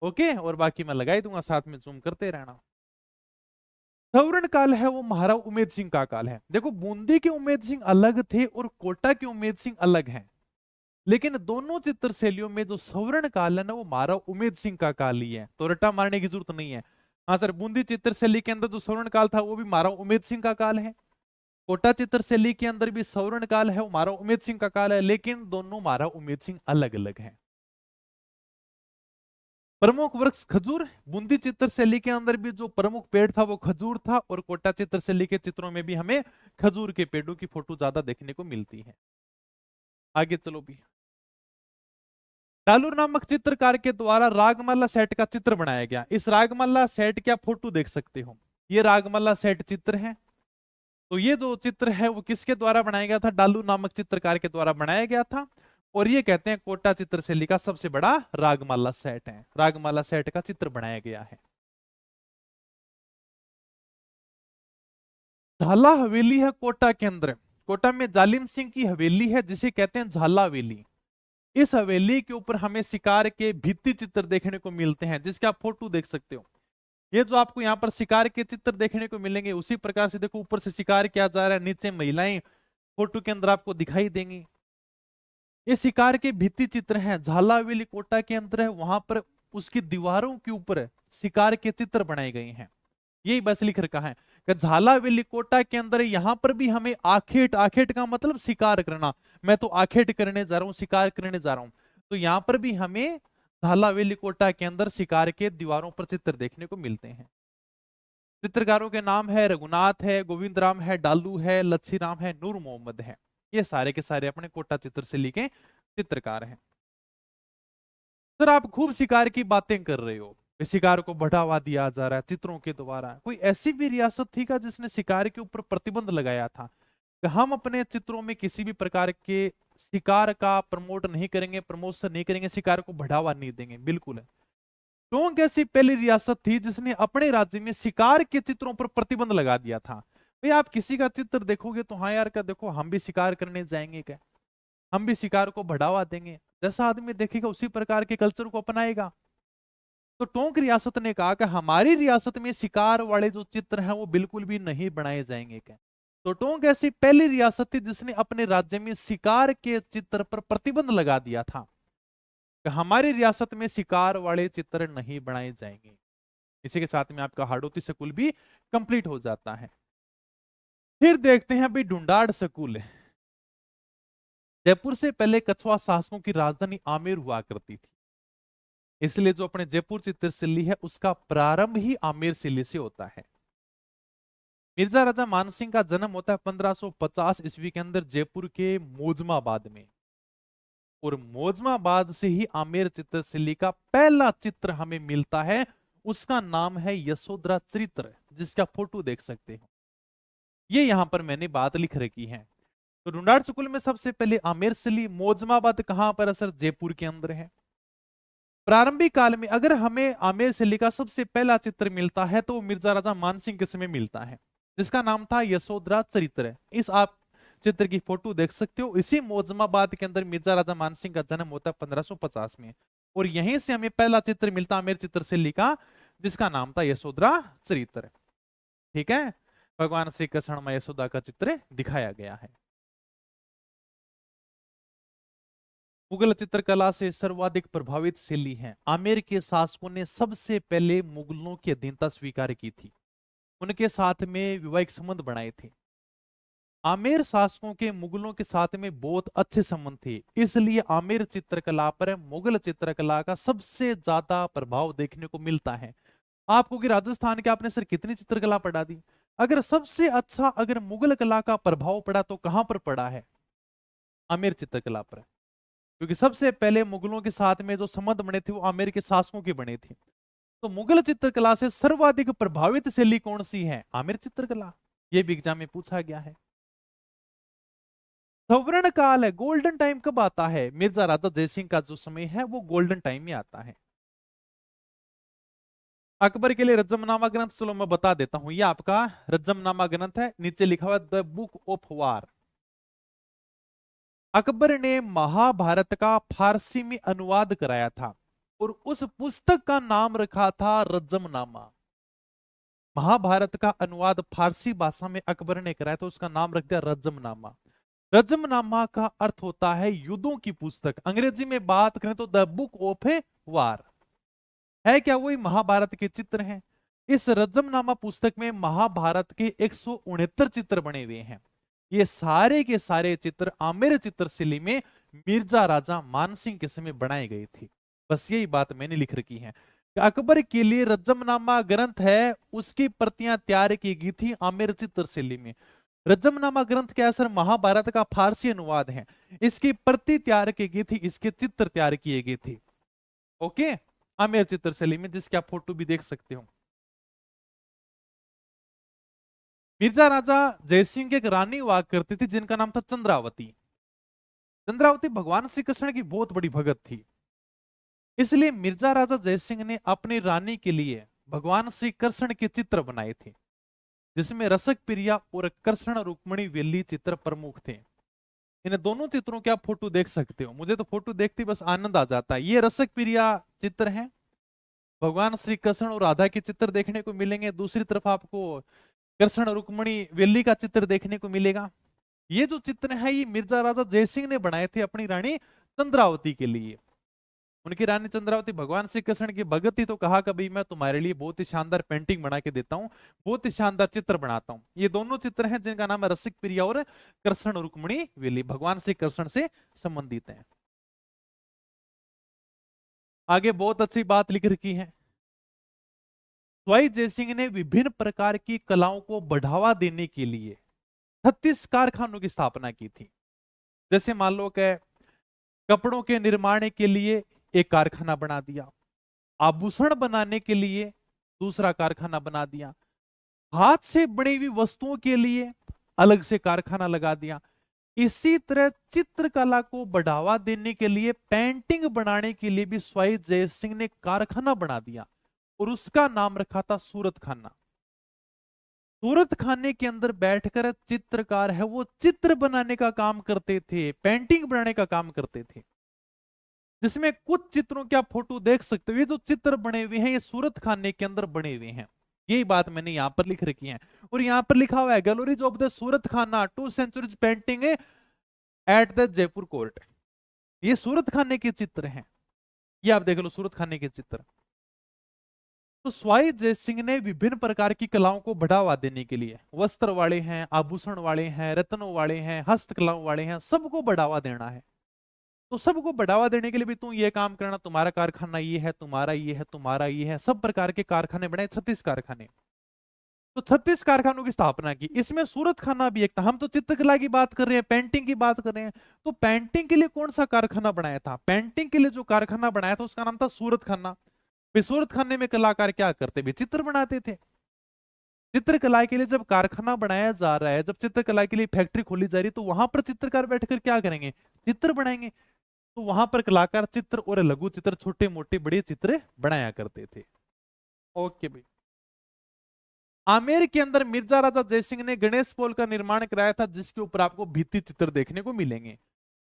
ओके, और बाकी मैं लगा ही दूंगा, साथ में जूम करते रहना। स्वर्ण काल है वो महाराव उमेद सिंह का काल है। देखो बूंदी के उमेद सिंह अलग थे और कोटा के उमेद सिंह अलग हैं, लेकिन दोनों चित्र शैलियों में जो स्वर्ण काल है ना वो महाराव उमेद सिंह का काल ही है, तो रट्टा मारने की जरूरत नहीं है। हाँ सर, बूंदी चित्र शैली के अंदर जो स्वर्ण काल था वो भी महाराव उमेद सिंह का काल है, कोटा चित्र शैली के अंदर भी स्वर्ण काल है वो महाराव उमेद सिंह का काल है, लेकिन दोनों महाराव उमेद सिंह अलग अलग हैं। प्रमुख वृक्ष खजूर, बूंदी चित्र शैली के अंदर भी जो प्रमुख पेड़ था वो खजूर था, और कोटा चित्र शैली के चित्रों में भी हमें खजूर के पेड़ों की फोटो ज्यादा देखने को मिलती है। आगे चलो भी, डालूर नामक चित्रकार के द्वारा रागमाला सेट का चित्र बनाया गया। इस रागमाला सेट की आप फोटो देख सकते हो, ये रागमाला सेट चित्र है। तो ये जो चित्र है वो किसके द्वारा बनाया गया था? डालूर नामक चित्रकार के द्वारा बनाया गया था, और ये कहते हैं कोटा चित्रशैली का सबसे बड़ा रागमाला सेट है। रागमाला सेट का चित्र बनाया गया है। झाला हवेली है कोटा के अंदर, कोटा में जालिम सिंह की हवेली है जिसे कहते हैं झाला हवेली। इस हवेली के ऊपर हमें शिकार के भित्ति चित्र देखने को मिलते हैं, जिसके आप फोटो देख सकते हो। ये जो आपको यहाँ पर शिकार के चित्र देखने को मिलेंगे, उसी प्रकार से देखो ऊपर से शिकार किया जा रहा है, नीचे महिलाएं फोटो के अंदर आपको दिखाई देंगी। ये शिकार के भित्ति चित्र हैं, झाला हवेली कोटा के अंदर है, वहां पर उसकी दीवारों के ऊपर शिकार के चित्र बनाए गए हैं। यही बस लिख रखा है कि झाला हवेली कोटा के अंदर है, यहां पर भी हमें आखेट, आखेट का मतलब शिकार करना, मैं तो आखेट करने जा रहा हूं, शिकार करने जा रहा हूं, तो यहां पर भी हमें झाला हवेली कोटा के अंदर शिकार के दीवारों पर चित्र देखने को मिलते हैं। चित्रकारों के नाम है रघुनाथ है, गोविंद राम है, डालू है, लच्छी राम है, नूर मोहम्मद है। ये सारे के सारे अपने कोटा चित्रशैली के चित्रकार हैं। सर आप खूब शिकार की बातें कर रहे हो, शिकार को बढ़ावा दिया जा रहा है चित्रों के द्वारा, कोई ऐसी भी रियासत थी का जिसने शिकार के ऊपर प्रतिबंध लगाया था कि हम अपने चित्रों में किसी भी प्रकार के शिकार का प्रमोट नहीं करेंगे, प्रमोशन नहीं करेंगे, शिकार को बढ़ावा नहीं देंगे? बिल्कुल है। टोंक ऐसी पहली रियासत थी जिसने अपने राज्य में शिकार के चित्रों पर प्रतिबंध लगा दिया था। भाई आप किसी का चित्र देखोगे तो हाँ यार, का देखो हम भी शिकार करने जाएंगे क्या, हम भी शिकार को बढ़ावा देंगे, जैसा आदमी देखेगा उसी प्रकार के कल्चर को अपनाएगा। तो टोंक रियासत ने कहा कि हमारी रियासत में शिकार वाले जो चित्र हैं वो बिल्कुल भी नहीं बनाए जाएंगे क्या। तो टोंक ऐसी पहली रियासत थी जिसने अपने राज्य में शिकार के चित्र पर प्रतिबंध लगा दिया था कि हमारी रियासत में शिकार वाले चित्र नहीं बनाए जाएंगे। इसी के साथ में आपका हाड़ौती स्कूल भी कंप्लीट हो जाता है। फिर देखते हैं भाई ढूंढाड़ स्कूल। जयपुर से पहले कछवा शासकों की राजधानी आमेर हुआ करती थी। इसलिए जो अपने जयपुर चित्रशिल्पी है उसका प्रारंभ ही आमेर शिल्प से होता है। मिर्जा राजा मानसिंह का जन्म होता है 1550 ईस्वी के अंदर जयपुर के मोजमाबाद में, और मोजमाबाद से ही आमेर चित्रशिल्पी का पहला चित्र हमें मिलता है। उसका नाम है यशोधरा चरित्र, जिसका फोटो देख सकते हो। ये यहां पर मैंने बात लिख रखी है। तो डुंडार स्कूल में सबसे पहले आमेर शिल्पी, मोजमाबाद कहां पर है सर? जयपुर के अंदर है। प्रारंभिक काल में अगर हमें आमेर शिल्पी का सबसे पहला चित्र मिलता है तो मिर्जा राजा मानसिंह के समय मिलता है, जिसका नाम था यशोधरा चरित्र। इस आप चित्र की फोटो देख सकते हो। इसी मोजमाबाद के अंदर मिर्जा राजा मानसिंह का जन्म होता है 1550 में, और यहीं से हमें पहला चित्र मिलता है आमेर चित्रशिल्पी का, जिसका नाम था यशोधरा चरित्र। ठीक है, भगवान श्री कृष्ण में यशोदा का चित्र दिखाया गया है। मुगल चित्रकला से सर्वाधिक प्रभावित शैली है। आमेर के शासकों ने सबसे पहले मुगलों की अधीनता स्वीकार की थी, उनके साथ में वैवाहिक संबंध बनाए थे। आमेर शासकों के मुगलों के साथ में बहुत अच्छे संबंध थे, इसलिए आमेर चित्रकला पर मुगल चित्रकला का सबसे ज्यादा प्रभाव देखने को मिलता है। आपको कि राजस्थान के आपने सर कितनी चित्रकला पढ़ा दी, अगर सबसे अच्छा अगर मुगल कला का प्रभाव पड़ा तो कहां पर पड़ा है? आमेर चित्रकला पर, क्योंकि सबसे पहले मुगलों के साथ में जो संबंध बने थे वो आमेर के शासकों के बने थे। तो मुगल चित्रकला से सर्वाधिक प्रभावित शैली कौन सी है? आमेर चित्रकला। यह भी एग्जाम में पूछा गया है। स्वर्ण काल है, गोल्डन टाइम कब आता है? मिर्जा राजा जयसिंह का जो समय है वो गोल्डन टाइम में आता है। अकबर के लिए रज्जमनामा ग्रंथ, चलो मैं बता देता हूं, ये आपका रज्जमनामा ग्रंथ है, नीचे लिखा हुआ the book of war. Akbar ने महाभारत का फारसी में अनुवाद कराया था और उस पुस्तक का नाम रखा था रज्जमनामा। महाभारत का अनुवाद फारसी भाषा में अकबर ने कराया तो उसका नाम रख दिया रज्जमनामा। रज्जमनामा का अर्थ होता है युद्धों की पुस्तक। अंग्रेजी में बात करें तो द बुक ऑफ ए वार है। क्या वही महाभारत के चित्र हैं? इस रज्जमनामा पुस्तक में महाभारत के 169 चित्र बने हुए हैं। ये सारे के सारे चित्र आमेर चित्रशिल्पी में मिर्जा राजा मानसिंह के समय बनाए गए थे। बस यही बात मैंने लिख रखी है कि अकबर के लिए रज्जमनामा ग्रंथ है, उसकी प्रतियां तैयार की गई थी आमेर चित्रशिल्पी में। रज्जमनामा ग्रंथ क्या है सर? महाभारत का फारसी अनुवाद है, इसकी प्रति तैयार की गई थी, इसके चित्र तैयार किए गए थे। ओके, आमेर चित्रशिल्पी में, जिसके आप फोटो भी देख सकते हो। मिर्जा राजा जयसिंह की एक रानी हुआ करती थी जिनका नाम था चंद्रावती। चंद्रावती भगवान श्री कृष्ण की बहुत बड़ी भगत थी, इसलिए मिर्जा राजा जयसिंह ने अपनी रानी के लिए भगवान श्री कृष्ण के चित्र बनाए थे, जिसमें रसक प्रिया और कृष्ण रुक्मणी वेली चित्र प्रमुख थे। इन दोनों चित्रों के आप फोटो देख सकते हो। मुझे तो फोटो देखते बस आनंद आ जाता है। ये रसक प्रिया चित्र है, भगवान श्री कृष्ण और राधा के चित्र देखने को मिलेंगे। दूसरी तरफ आपको कृष्ण रुक्मणी वेली का चित्र देखने को मिलेगा। ये जो चित्र है ये मिर्जा राजा जयसिंह ने बनाए थे अपनी रानी चंद्रावती के लिए। उनकी रानी चंद्रावती भगवान श्री कृष्ण की भगत थी, तो कहा कि भाई मैं तुम्हारे लिए बहुत ही शानदार पेंटिंग बना के देता हूं, बहुत ही शानदार चित्र बनाता हूं। ये दोनों चित्र हैं जिनका नाम है रसिक प्रिया और कृष्ण रुक्मणी वेली, भगवान श्री कृष्ण से संबंधित हैं। आगे बहुत अच्छी बात लिख रखी है। सवाई जयसिंह ने विभिन्न प्रकार की कलाओं को बढ़ावा देने के लिए 36 कारखानों की स्थापना की थी। जैसे मान लो कि कपड़ों के निर्माण के लिए एक कारखाना बना दिया, आभूषण बनाने के लिए दूसरा कारखाना बना दिया, हाथ से बनी हुई वस्तुओं के लिए अलग से कारखाना लगा दिया। इसी तरह चित्रकला को बढ़ावा देने के लिए, पेंटिंग बनाने के लिए भी सवाई जयसिंह ने कारखाना बना दिया और उसका नाम रखा था सूरत खाना। सूरत खाने के अंदर बैठकर चित्रकार है वो चित्र बनाने का काम करते थे, पेंटिंग बनाने का काम करते थे। जिसमें कुछ चित्रों के आप फोटो देख सकते हो। ये जो चित्र बने हुए हैं ये सूरत खाने के अंदर बने हुए हैं। यही बात मैंने यहां पर लिख रखी है। और यहां पर लिखा हुआ है galleries of the Surat Khana 2 centuries painting at the Jaipur court. ये सूरत खाने के चित्र हैं, ये आप देख लो सूरत खाने के चित्र। तो सवाई जयसिंह ने विभिन्न प्रकार की कलाओं को बढ़ावा देने के लिए, वस्त्र वाले हैं, आभूषण वाले हैं, रत्नों वाले हैं, हस्तकलाओं वाले हैं, सबको बढ़ावा देना है। तो सबको बढ़ावा देने के लिए भी तू ये काम करना, तुम्हारा कारखाना ये है, तुम्हारा ये है, तुम्हारा ये है, सब प्रकार के कारखाने बनाए, 36 कारखाने। तो 36 कारखानों की स्थापना की, इसमें सूरत खाना भी एक था। हम तो चित्रकला की बात कर रहे हैं, पेंटिंग की बात कर रहे हैं। तो पेंटिंग के लिए कौन सा कारखाना बनाया था? पेंटिंग के लिए जो कारखाना बनाया था उसका नाम था सूरत खाना। भाई सूरत खाने में कलाकार क्या करते? भी चित्र बनाते थे। चित्रकला के लिए जब कारखाना बनाया जा रहा है, जब चित्रकला के लिए फैक्ट्री खोली जा रही है, तो वहां पर चित्रकार बैठकर क्या करेंगे? चित्र बनाएंगे। तो वहां पर कलाकार चित्र और लघु चित्र, छोटे मोटे बड़े चित्र बनाया करते थे। ओके भाई। आमेर के अंदर मिर्जा राजा जयसिंह ने गणेश पोल का निर्माण कराया था, जिसके ऊपर आपको भित्ति चित्र देखने को मिलेंगे।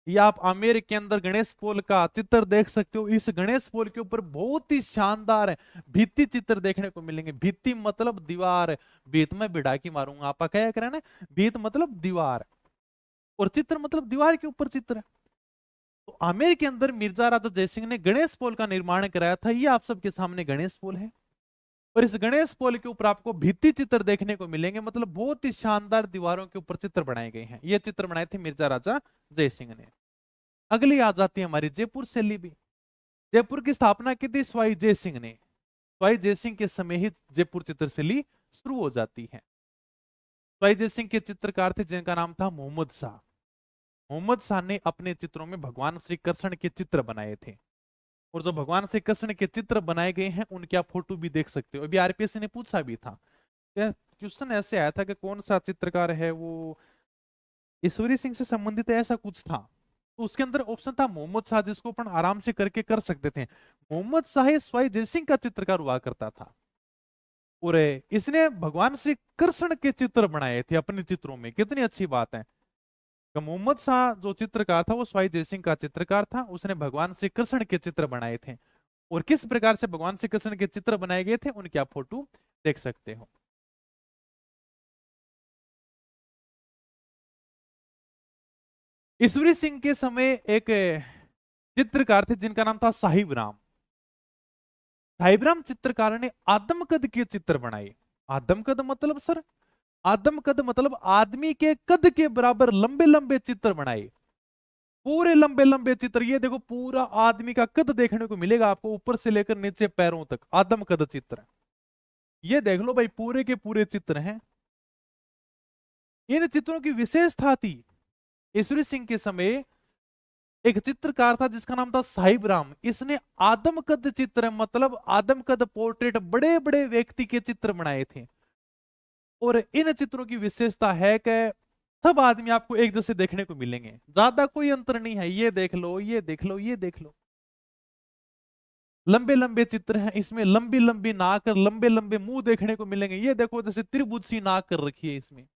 ये आप आमेर के अंदर गणेश पोल का चित्र देख सकते हो। इस गणेश पोल के ऊपर बहुत ही शानदार भित्ति चित्र देखने को मिलेंगे। भित्ति मतलब दीवार, भीत में बिड़ा की मारूंगा, आपा क्या करें ना, भीत मतलब दीवार और चित्र मतलब दीवार के ऊपर चित्र। तो आमेर के अंदर मिर्जा राजा जयसिंह ने गणेश पोल का निर्माण कराया था। ये आप सबके सामने गणेश पोल है, और इस गणेश पोल के ऊपर आपको भित्ति चित्र देखने को मिलेंगे, मतलब बहुत ही शानदार दीवारों के ऊपर चित्र बनाए गए हैं। ये चित्र बनाए थे मिर्जा राजा जयसिंह ने। अगली आ जाती है हमारी जयपुर शैली भी। जयपुर की स्थापना की थी स्वाई जय सिंह ने। स्वाई जय सिंह के समय ही जयपुर चित्र शैली शुरू हो जाती है। स्वाई जय सिंह के चित्रकार थे जिनका नाम था मोहम्मद शाह। मोहम्मद शाह ने अपने चित्रों में भगवान श्री कृष्ण के चित्र बनाए थे, और जो भगवान श्री कृष्ण के चित्र बनाए गए हैं उनके आप फोटो भी देख सकते हो। अभी आरपीएससी ने पूछा भी था, क्वेश्चन ऐसे आया था कि कौन सा चित्रकार है वो ईश्वरी सिंह से संबंधित है, ऐसा कुछ था। तो उसके अंदर ऑप्शन था मोहम्मद शाह, जिसको अपन आराम से करके कर सकते थे। मोहम्मद शाह स्वाई जय सिंह का चित्रकार हुआ करता था, और इसने भगवान श्री कृष्ण के चित्र बनाए थे अपने चित्रों में। कितनी अच्छी बात है कि मोहम्मद शाह जो चित्रकार था वो स्वाई जय सिंह का चित्रकार था, उसने भगवान श्री कृष्ण के चित्र बनाए थे। और किस प्रकार से भगवान श्री कृष्ण के चित्र बनाए गए थे उनके आप फोटो देख सकते हो। ईश्वरी सिंह के समय एक चित्रकार थे जिनका नाम था साहिब राम। साहिब राम चित्रकार ने आदमकद के चित्र बनाए। आदमकद मतलब सर, आदमकद मतलब आदमी के कद के बराबर लंबे लंबे चित्र बनाए। पूरे लंबे लंबे चित्र, ये देखो पूरा आदमी का कद देखने को मिलेगा आपको, ऊपर से लेकर नीचे पैरों तक आदमकद चित्र। ये देख लो भाई, पूरे के पूरे चित्र हैं। इन चित्रों की विशेषता थी, ईश्वरी सिंह के समय एक चित्रकार था जिसका नाम था साहिब राम। इसने आदमकद चित्र मतलब आदमकद पोर्ट्रेट, बड़े बड़े व्यक्ति के चित्र बनाए थे। और इन चित्रों की विशेषता है कि सब आदमी आपको एक जैसे देखने को मिलेंगे, ज्यादा कोई अंतर नहीं है। ये देख लो, ये देख लो, ये देख लो, लंबे लंबे चित्र हैं इसमें। लंबी लंबी नाक और लंबे लंबे मुंह देखने को मिलेंगे। ये देखो जैसे त्रिभुज सी नाक कर रखी है इसमें,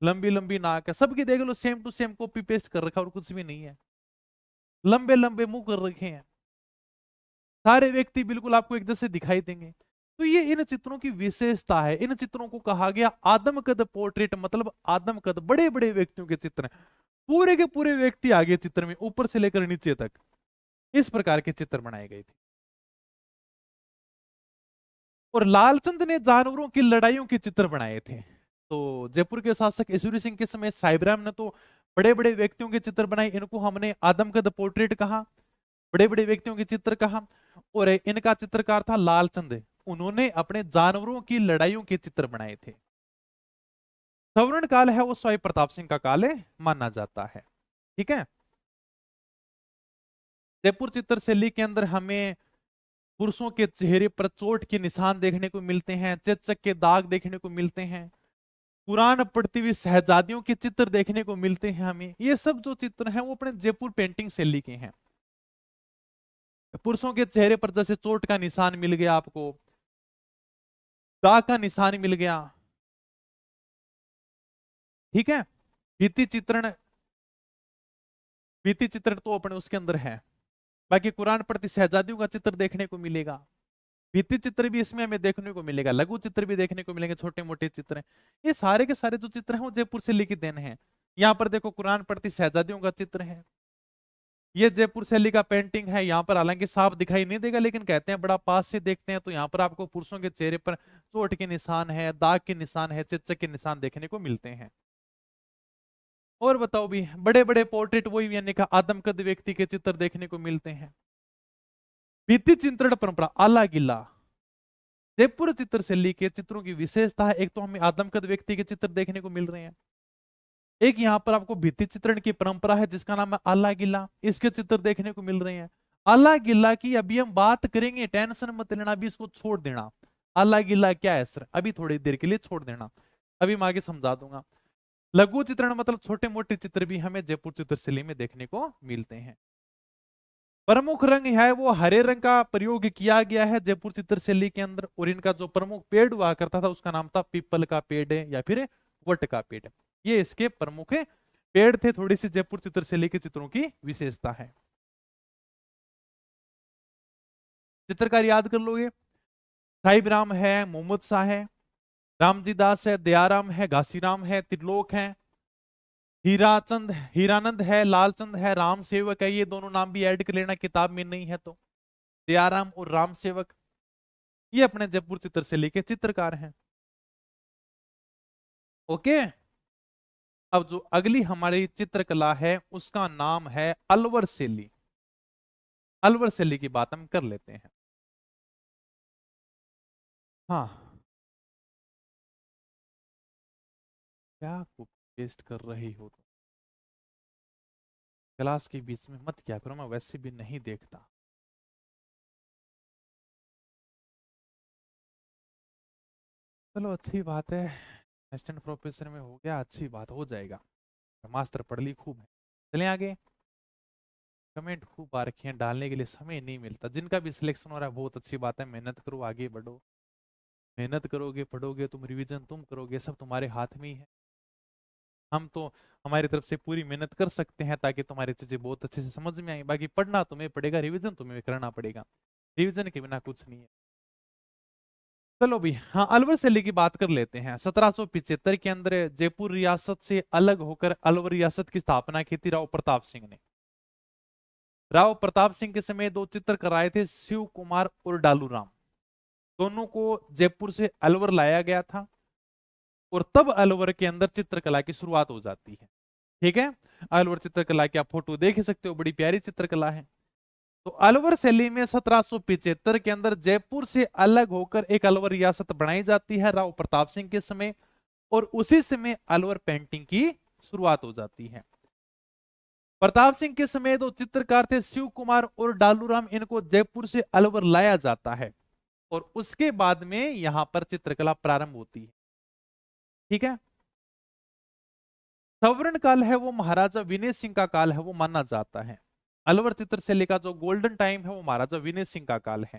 लंबी लंबी नाक है सबकी, देख लो same to same copy paste कर रखा और कुछ भी नहीं है। लंबे लंबे मुंह कर रखे हैं, सारे व्यक्ति बिल्कुल आपको एक जैसे दिखाई देंगे। तो ये इन चित्रों की विशेषता है। इन चित्रों को कहा गया आदमकद पोर्ट्रेट, मतलब आदमकद बड़े बड़े व्यक्तियों के चित्र हैं। पूरे के पूरे व्यक्ति आगे चित्र में, ऊपर से लेकर नीचे तक इस प्रकार के चित्र बनाए गए थे। और लालचंद ने जानवरों की लड़ाइयों के चित्र बनाए थे। तो जयपुर के शासक ईश्वरी सिंह के समय साहिबराम ने तो बड़े बड़े व्यक्तियों के चित्र बनाए, इनको हमने आदमकद पोर्ट्रेट कहा, बड़े बड़े व्यक्तियों के चित्र कहा। और इनका चित्रकार था लालचंद, उन्होंने अपने जानवरों की लड़ाइयों के चित्र बनाए थे। स्वर्ण काल है वो स्वाई प्रताप सिंह का काल है माना जाता है। ठीक है। जयपुर चित्र शैली के अंदर हमें पुरुषों के चेहरे पर चोट के निशान देखने को मिलते हैं, चेचक के दाग देखने को मिलते हैं, कुरान पढ़ती हुई शहजादियों के चित्र देखने को मिलते हैं हमें। ये सब जो चित्र हैं वो अपने जयपुर पेंटिंग शैली के हैं। पुरुषों के चेहरे पर जैसे चोट का निशान मिल गया, आपको दाग का निशान मिल गया। ठीक है। भित्ति चित्रण, भित्ति चित्रण तो अपने उसके अंदर है। बाकी कुरान पढ़ती शहजादियों का चित्र देखने को मिलेगा, भित्ति चित्र भी इसमें हमें देखने को मिलेगा, लघु चित्र भी देखने को मिलेंगे, छोटे मोटे चित्र हैं। ये सारे के सारे जो चित्र हैं वो जयपुर शैली की देन है। यहाँ पर देखो कुरान पढ़ती शहजादियों का चित्र है, ये जयपुर शैली का पेंटिंग है। यहाँ पर हालांकि साफ दिखाई नहीं देगा, लेकिन कहते हैं बड़ा पास से देखते हैं तो यहाँ पर आपको पुरुषों के चेहरे पर चोट के निशान है, दाग के निशान है, चिचक के निशान देखने को मिलते हैं। और बताओ भी, बड़े बड़े पोर्ट्रेट वही यानी कि आदमकद व्यक्ति के चित्र देखने को मिलते हैं। भित्ति चित्रण परंपरा आला गिला, जयपुर चित्र शैली के चित्रों की विशेषता है, एक तो हमें आदमकद व्यक्ति के चित्र देखने को मिल रहे हैं, एक यहाँ पर आपको भित्ति चित्रण की परंपरा है जिसका नाम है आला गिला, इसके चित्र देखने को मिल रहे हैं। आला गिला की अभी हम बात करेंगे, टेंशन मत लेना, अभी इसको छोड़ देना। आला गिला क्या है सर, अभी थोड़ी देर के लिए छोड़ देना, अभी मैं आगे समझा दूंगा। लघु चित्रण मतलब छोटे मोटे चित्र भी हमें जयपुर चित्रशैली में देखने को मिलते हैं। प्रमुख रंग है वो हरे रंग का प्रयोग किया गया है जयपुर चित्रशैली के अंदर, और इनका जो प्रमुख पेड़ हुआ करता था उसका नाम था पीपल का पेड़ है या फिर वट का पेड़, ये इसके प्रमुख पेड़ थे। थोड़ी सी जयपुर चित्रशैली के चित्रों की विशेषता है। चित्रकार याद कर लोगे, साहिब राम है, मोहम्मद शाह है, रामजी दास है, दयाराम है, घासीराम है, त्रिलोक है, हीराचंद हीरानंद है, लालचंद है, राम सेवक है, ये दोनों नाम भी ऐड कर लेना, किताब में नहीं है तो। दयाराम और राम सेवक ये अपने जयपुर चित्रशैली के चित्रकार हैं। ओके, अब जो अगली हमारी चित्रकला है उसका नाम है अलवर शैली। अलवर शैली की बात हम कर लेते हैं। हाँ, क्या पेस्ट कर रही हो तुम, क्लास के बीच में मत क्या करो, मैं वैसे भी नहीं देखता। चलो अच्छी बात है, असिस्टेंट प्रोफेसर में हो गया, अच्छी बात, हो जाएगा, मास्टर पढ़ ली खूब है। चलें आगे। कमेंट खूब आ रखे हैं, डालने के लिए समय नहीं मिलता, जिनका भी सिलेक्शन हो रहा है बहुत अच्छी बात है, मेहनत करो आगे बढ़ो, मेहनत करोगे पढ़ोगे तुम, रिवीजन तुम करोगे, सब तुम्हारे हाथ में ही है। हम तो हमारी तरफ से पूरी मेहनत कर सकते हैं ताकि तुम्हारी चीजें बहुत अच्छे से समझ में आए, बाकी पढ़ना तुम्हें पड़ेगा, रिवीजन तुम्हें करना पड़ेगा, रिवीजन के बिना कुछ नहीं है। चलो भी, हाँ अलवर शैली की बात कर लेते हैं। 1775 के अंदर जयपुर रियासत से अलग होकर अलवर रियासत की स्थापना की थी राव प्रताप सिंह ने। राव प्रताप सिंह के समय दो चित्र कराए थे, शिव कुमार और डालू राम, दोनों को जयपुर से अलवर लाया गया था, और तब अलवर के अंदर चित्रकला की शुरुआत हो जाती है। ठीक है, अलवर चित्रकला की आप फोटो देख ही सकते हो, बड़ी प्यारी चित्रकला है। तो अलवर शैली में 1775 के अंदर जयपुर से अलग होकर एक अलवर रियासत बनाई जाती है राव प्रताप सिंह के समय, और उसी समय अलवर पेंटिंग की शुरुआत हो जाती है। प्रताप सिंह के समय दो चित्रकार थे शिव कुमार और डालूराम, इनको जयपुर से अलवर लाया जाता है, और उसके बाद में यहां पर चित्रकला प्रारंभ होती है। ठीक है, सवर्ण काल है वो महाराजा विनय सिंह का काल है, वो माना जाता है। अलवर चित्रशैली का जो गोल्डन टाइम है वो महाराजा विनय सिंह का काल है।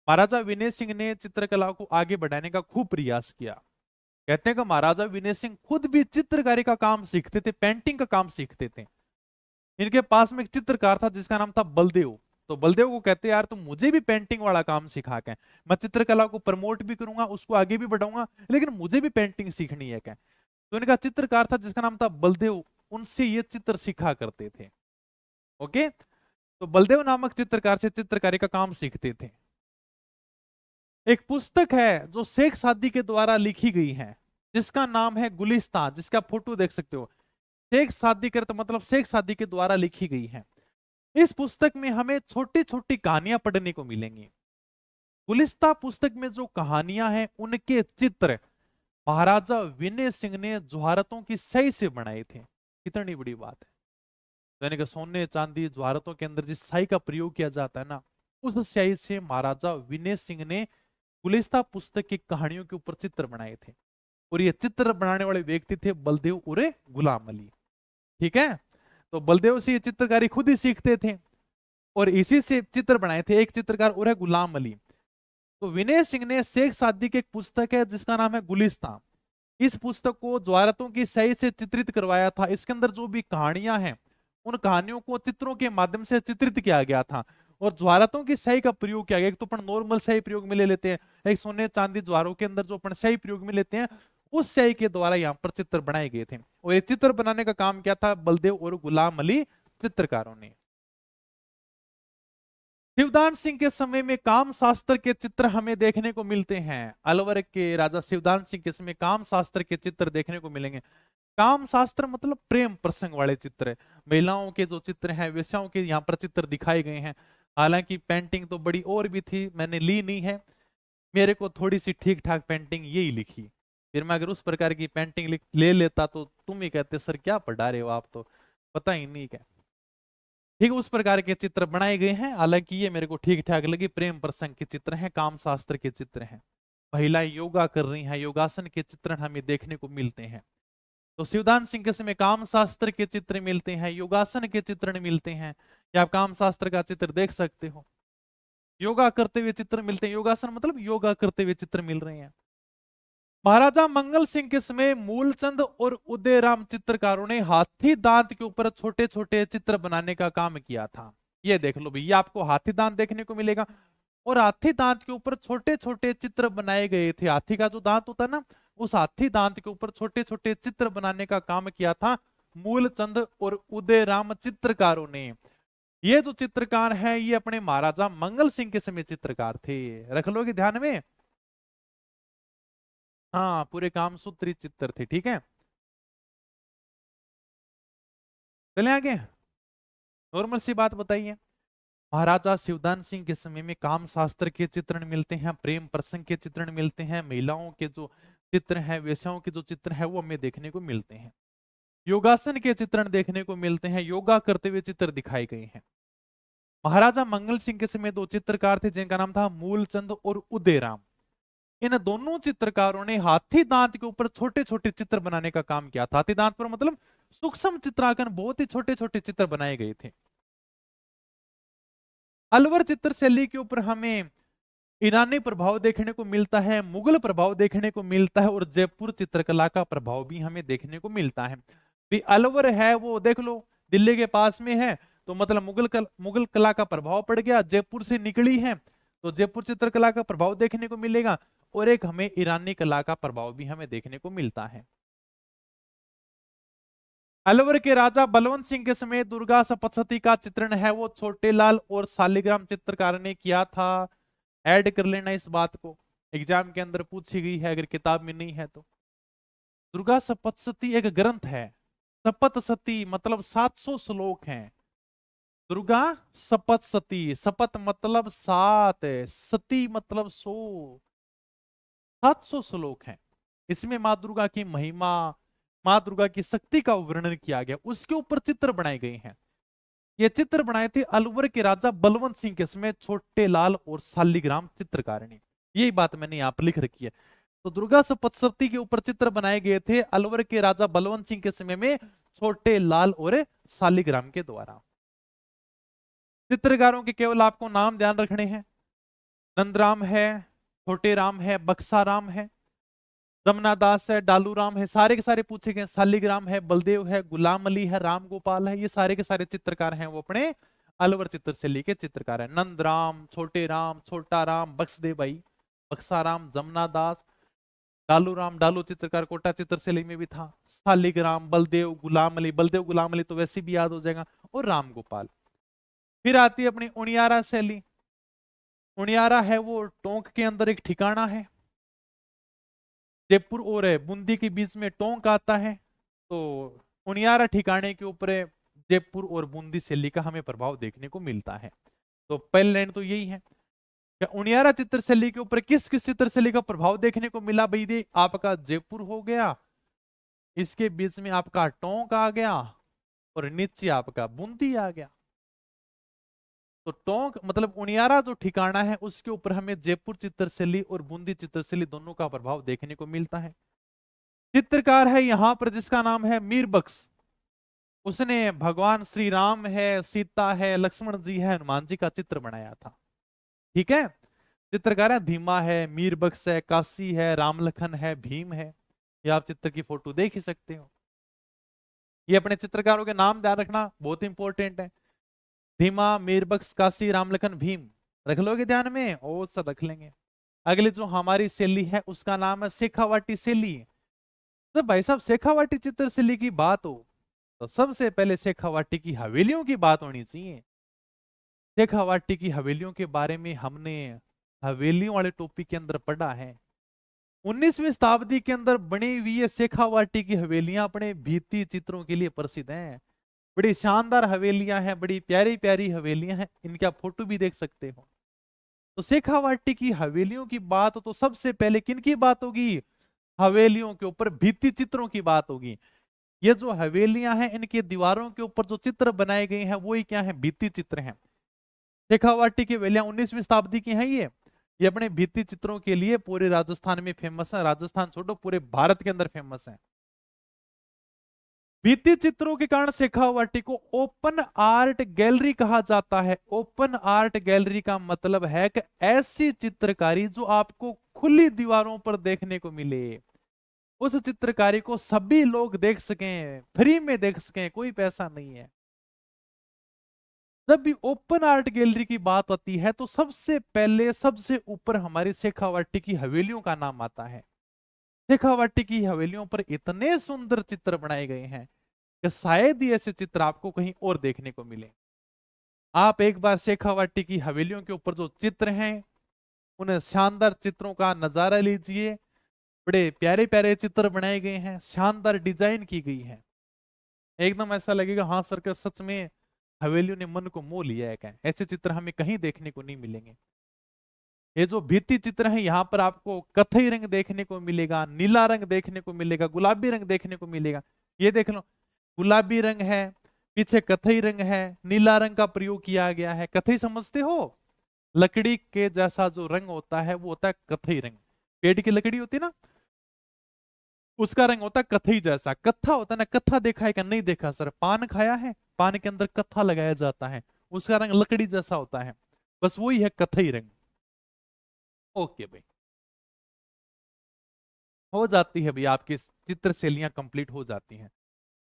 महाराजा विनय सिंह ने चित्रकला को आगे बढ़ाने का खूब प्रयास किया। कहते हैं कि महाराजा विनय सिंह खुद भी चित्रकारी का काम सीखते थे, पेंटिंग का काम सीखते थे। इनके पास में एक चित्रकार था जिसका नाम था बलदेव, तो बलदेव को कहते यार तुम मुझे भी पेंटिंग वाला काम सिखा के, मैं चित्रकला को प्रमोट भी करूंगा, उसको आगे भी बढ़ाऊंगा, लेकिन मुझे भी पेंटिंग सीखनी है क्या। तो इनका चित्रकार था जिसका नाम था बलदेव, उनसे ये चित्र सीखा करते थे। ओके, तो बलदेव नामक चित्रकार से चित्रकारी का काम सीखते थे। एक पुस्तक है जो शेख सादी के द्वारा लिखी गई है, जिसका नाम है गुलिस्तान, जिसका फोटो देख सकते हो। शेख सादी का मतलब शेख सादी के द्वारा लिखी गई है। इस पुस्तक में हमें छोटी छोटी कहानियां पढ़ने को मिलेंगी। गुलिस्तान पुस्तक में जो कहानियां हैं उनके चित्र महाराजा विनय सिंह ने ज्वारतों की सही से बनाए थे। कितनी बड़ी बात है, यानी कि सोने चांदी ज्वारतों के अंदर जिस स्याही का प्रयोग किया जाता है ना, उस स्याही से महाराजा विनय सिंह ने गुलिस्तान पुस्तक की कहानियों के ऊपर चित्र बनाए थे, और ये चित्र बनाने वाले व्यक्ति थे बलदेव उर्फ गुलाम अली। ठीक है, तो बलदेव से ये चित्रकारी खुद ही सीखते थे और इसी से चित्र बनाए थे। एक चित्रकार और है गुलाम अली। तो विनय सिंह ने शेख सादी की एक पुस्तक है जिसका नाम है गुलिस्तान, इस पुस्तक को ज्वारतों की सही से चित्रित करवाया था। इसके अंदर जो भी कहानियां हैं उन कहानियों को चित्रों के माध्यम से चित्रित किया गया था, और ज्वारतों की सही का प्रयोग किया गया। एक तो अपन नॉर्मल सही प्रयोग में ले लेते हैं, एक सोने चांदी ज्वारों के अंदर जो अपन सही प्रयोग में लेते हैं, उस सही के द्वारा यहाँ पर चित्र बनाए गए थे। और ये चित्र बनाने का काम क्या था, बलदेव और गुलाम अली चित्रकारों ने। शिवदान सिंह के समय में काम शास्त्र के चित्र हमें देखने को मिलते हैं। अलवर के राजा शिवदान सिंह के समय काम शास्त्र के चित्र देखने को मिलेंगे। काम शास्त्र मतलब प्रेम प्रसंग वाले चित्र है। महिलाओं के जो चित्र हैं, वेश्याओं के यहाँ पर चित्र दिखाए गए हैं। हालांकि पेंटिंग तो बड़ी और भी थी, मैंने ली नहीं है। मेरे को थोड़ी सी ठीक ठाक पेंटिंग यही लिखी। फिर मैं अगर उस प्रकार की पेंटिंग ले लेता तो तुम ही कहते सर क्या पढ़ा रहे हो आप, तो पता ही नहीं क्या। ठीक उस प्रकार के चित्र बनाए गए हैं। हालांकि ये मेरे को ठीक ठाक लगी, प्रेम प्रसंग के चित्र हैं, काम शास्त्र के चित्र हैं। महिलाएं योगा कर रही हैं, योगासन के चित्र हमें देखने को मिलते हैं। तो शिवदान सिंह के समय काम शास्त्र के चित्र मिलते हैं, योगासन के चित्र मिलते हैं। या आप काम शास्त्र का चित्र देख सकते हो, योगा करते हुए चित्र मिलते हैं, योगासन मतलब योगा करते हुए चित्र मिल रहे हैं। महाराजा मंगल सिंह के समय मूलचंद और उदयराम चित्रकारों ने हाथी दांत के ऊपर छोटे छोटे चित्र बनाने का काम किया था। ये देख लो भैया, आपको हाथी दांत देखने को मिलेगा, और हाथी दांत के ऊपर छोटे छोटे चित्र बनाए गए थे। हाथी का जो दांत होता है ना, उस हाथी दांत के ऊपर छोटे छोटे चित्र बनाने का काम किया था मूलचंद और उदयराम चित्रकारों ने। ये जो चित्रकार है ये अपने महाराजा मंगल सिंह के समय चित्रकार थे, रख लोगे ध्यान में। हाँ, पूरे कामसूत्री चित्र थे, ठीक है। चले आगे, नॉर्मल सी बात बताइए। महाराजा शिवदान सिंह के समय में काम शास्त्र के चित्रण मिलते हैं, प्रेम प्रसंग के चित्रण मिलते हैं, महिलाओं के जो चित्र हैं, वेश्याओं के जो चित्र है वो हमें देखने को मिलते हैं। योगासन के चित्रण देखने को मिलते हैं, योगा करते हुए चित्र दिखाए गए हैं। महाराजा मंगल सिंह के समय दो चित्रकार थे जिनका नाम था मूलचंद और उदयराम। इन दोनों चित्रकारों ने हाथी दांत के ऊपर छोटे छोटे चित्र बनाने का काम किया था। हाथी दांत पर मतलब सूक्ष्म चित्रांकन, बहुत ही छोटे छोटे चित्र बनाए गए थे। अलवर चित्र शैली के ऊपर हमें ईरानी प्रभाव देखने को मिलता है, मुगल प्रभाव देखने को मिलता है, और जयपुर चित्रकला का प्रभाव भी हमें देखने को मिलता है। भी अलवर है वो देख लो, दिल्ली के पास में है, तो मतलब मुगल कला का प्रभाव पड़ गया, जयपुर से निकली है तो जयपुर चित्रकला का प्रभाव देखने को मिलेगा, और एक हमें ईरानी कला का प्रभाव भी हमें देखने को मिलता है। अलवर के राजा बलवंत सिंह के समय दुर्गा सप्तशती का चित्रण है वो छोटे लाल और शालिग्राम चित्रकार ने किया था। ऐड कर लेना इस बात को, एग्जाम के अंदर पूछी गई है, अगर किताब में नहीं है तो। दुर्गा सप्तशती एक ग्रंथ है, सप्तशती मतलब 700 श्लोक हैं। दुर्गा सप्तशती, सपत मतलब 7, सती मतलब 100, 700 श्लोक हैं। इसमें माँ दुर्गा की महिमा, माँ दुर्गा की शक्ति का वर्णन किया गया, उसके ऊपर चित्र बनाए गए हैं। ये चित्र बनाए थे अलवर के राजा बलवंत सिंह के समय छोटे लाल और शालिग्राम चित्रकार ने। यही बात मैंने यहाँ पर लिख रखी है। तो दुर्गा सप्तशती के ऊपर चित्र बनाए गए थे अलवर के राजा बलवंत सिंह के समय में छोटे लाल और शालिग्राम के द्वारा। चित्रकारों के केवल आपको नाम ध्यान रखने हैं। नंदराम है, छोटे राम है, बक्सा राम है, जमुना दास है, डालू राम है, सारे के सारे पूछे गए। शालिग्राम है, बलदेव है, गुलाम अली है, राम गोपाल है, ये सारे के सारे चित्रकार हैं वो अपने अलवर चित्र शैली के चित्रकार हैं। नंदराम, छोटे राम, छोटा राम, बक्सदेव भाई, बक्सा राम, जमुना दास, डालू राम, डालू चित्रकार कोटा चित्र शैली में भी था, शालिग्राम, बलदेव, गुलाम अली, बलदेव गुलाम अली तो वैसे भी याद हो जाएगा, और राम गोपाल। फिर आती है अपनी उनियारा शैली। उनियारा है वो टोंक के अंदर एक ठिकाना है, जयपुर और बूंदी के बीच में टोंक आता है, तो उनियारा ठिकाने के ऊपर जयपुर और बूंदी शैली का हमें प्रभाव देखने को मिलता है। तो पहली लाइन तो यही है कि उनियारा चित्र शैली के ऊपर किस किस चित्र शैली का प्रभाव देखने को मिला भाई दे, आपका जयपुर हो गया, इसके बीच में आपका टोंक आ गया, और नीचे आपका बूंदी आ गया। तो टोंक मतलब उनियारा जो ठिकाना है उसके ऊपर हमें जयपुर चित्रशैली और बूंदी चित्रशैली दोनों का प्रभाव देखने को मिलता है। चित्रकार है यहां पर जिसका नाम है मीर बख्श, उसने भगवान श्री राम है, सीता है, लक्ष्मण जी है, हनुमान जी का चित्र बनाया था। ठीक है, चित्रकार है धीमा है, मीर बख्श है, काशी है, राम लखन है, भीम है। ये आप चित्र की फोटो देख ही सकते हो। ये अपने चित्रकारों के नाम ध्यान रखना बहुत इंपॉर्टेंट है। धीमा, मीरबख्श, काशी, रामलखन, भीम, रख लोगे ध्यान में, ओ सब रख लेंगे। अगली जो हमारी शैली है उसका नाम है शेखावाटी शैली। तो भाई साहब शेखावाटी चित्र शैली की बात हो तो सबसे पहले शेखावाटी की हवेलियों की बात होनी चाहिए। शेखावाटी की हवेलियों के बारे में हमने हवेलियों वाले टॉपिक के अंदर पढ़ा है। 19वीं शताब्दी के अंदर बनी हुई ये शेखावाटी की हवेलियां अपने भित्ति चित्रों के लिए प्रसिद्ध हैं। बड़ी शानदार हवेलियां हैं, बड़ी प्यारी प्यारी हवेलियां हैं, इनके आप फोटो भी देख सकते हो। तो शेखावाटी की हवेलियों की बात हो तो सबसे पहले किनकी बात होगी? हवेलियों के ऊपर भित्ति चित्रों की बात होगी। ये जो हवेलियां हैं इनकी दीवारों के ऊपर जो चित्र बनाए गए हैं वो ही क्या है? भित्ति चित्र हैं। शेखावाटी की हवेलियां 19वीं शताब्दी की हैं। ये अपने भित्ति चित्रों के लिए पूरे राजस्थान में फेमस है। राजस्थान छोड़ो, पूरे भारत के अंदर फेमस है। भित्ति चित्रों के कारण शेखावाटी को ओपन आर्ट गैलरी कहा जाता है। ओपन आर्ट गैलरी का मतलब है कि ऐसी चित्रकारी जो आपको खुली दीवारों पर देखने को मिले, उस चित्रकारी को सभी लोग देख सकें, फ्री में देख सकें, कोई पैसा नहीं है। जब भी ओपन आर्ट गैलरी की बात आती है तो सबसे पहले सबसे ऊपर हमारी शेखावाटी की हवेलियों का नाम आता है। शेखावाटी की हवेलियों पर इतने सुंदर चित्र बनाए गए हैं कि शायद ही ऐसे चित्र आपको कहीं और देखने को मिले। आप एक बार शेखावाटी की हवेलियों के ऊपर जो चित्र हैं उन शानदार चित्रों का नजारा लीजिए। बड़े प्यारे प्यारे चित्र बनाए गए हैं, शानदार डिजाइन की गई है। एकदम ऐसा लगेगा हाँ सर का सच में हवेलियों ने मन को मोह लिया है क्या। ऐसे चित्र हमें कहीं देखने को नहीं मिलेंगे। ये जो भित्ति चित्र है यहाँ पर आपको कथई रंग देखने को मिलेगा, नीला रंग देखने को मिलेगा, गुलाबी रंग देखने को मिलेगा। ये देख लो, गुलाबी रंग है, पीछे कथई रंग है, नीला रंग का प्रयोग किया गया है। कथई समझते हो? लकड़ी के जैसा जो रंग होता है वो होता है कथई रंग। पेड़ की लकड़ी होती है ना, उसका रंग होता है कथई जैसा। कत्था होता है ना, कत्था देखा है क्या? नहीं देखा सर। पान खाया है? पान के अंदर कत्था लगाया जाता है, उसका रंग लकड़ी जैसा होता है, बस वही है कथई रंग। ओके भाई, हो जाती है भाई, आपकी चित्र शैलियां कंप्लीट हो जाती हैं।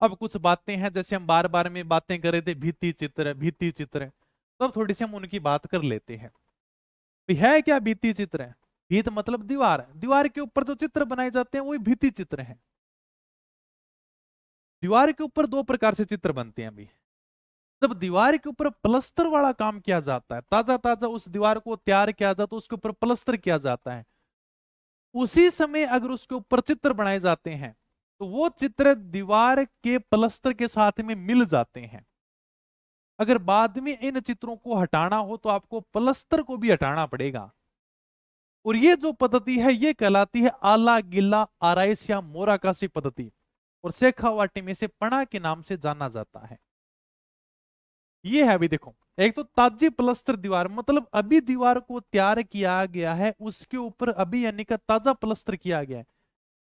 अब कुछ बातें हैं, जैसे हम बार बार में बातें कर रहे थे भित्ति चित्र भित्ति चित्र, तो अब थोड़ी सी हम उनकी बात कर लेते हैं। भाई है क्या भित्ति चित्र? है भित्त मतलब दीवार, दीवार के ऊपर जो चित्र बनाए जाते हैं वही भित्ति चित्र है। दीवार के ऊपर दो प्रकार से चित्र बनते हैं अभी। जब दीवार के ऊपर प्लस्तर वाला काम किया जाता है, ताजा ताजा उस दीवार को तैयार किया जाता है, उसके ऊपर प्लस्तर किया जाता है, उसी समय अगर उसके ऊपर चित्र बनाए जाते हैं तो वो चित्र दीवार के प्लस्तर के साथ में मिल जाते हैं। अगर बाद में इन चित्रों को हटाना हो तो आपको प्लस्तर को भी हटाना पड़ेगा। और ये जो पद्धति है ये कहलाती है आला गिल्ला आराइस या मोराकासी पद्धति, और शेखावाटी में से पणा के नाम से जाना जाता है। ये है अभी देखो, एक तो ताजी प्लस्तर दीवार, मतलब अभी दीवार को तैयार किया गया है, उसके ऊपर अभी यानी कि ताजा प्लस्तर किया गया है।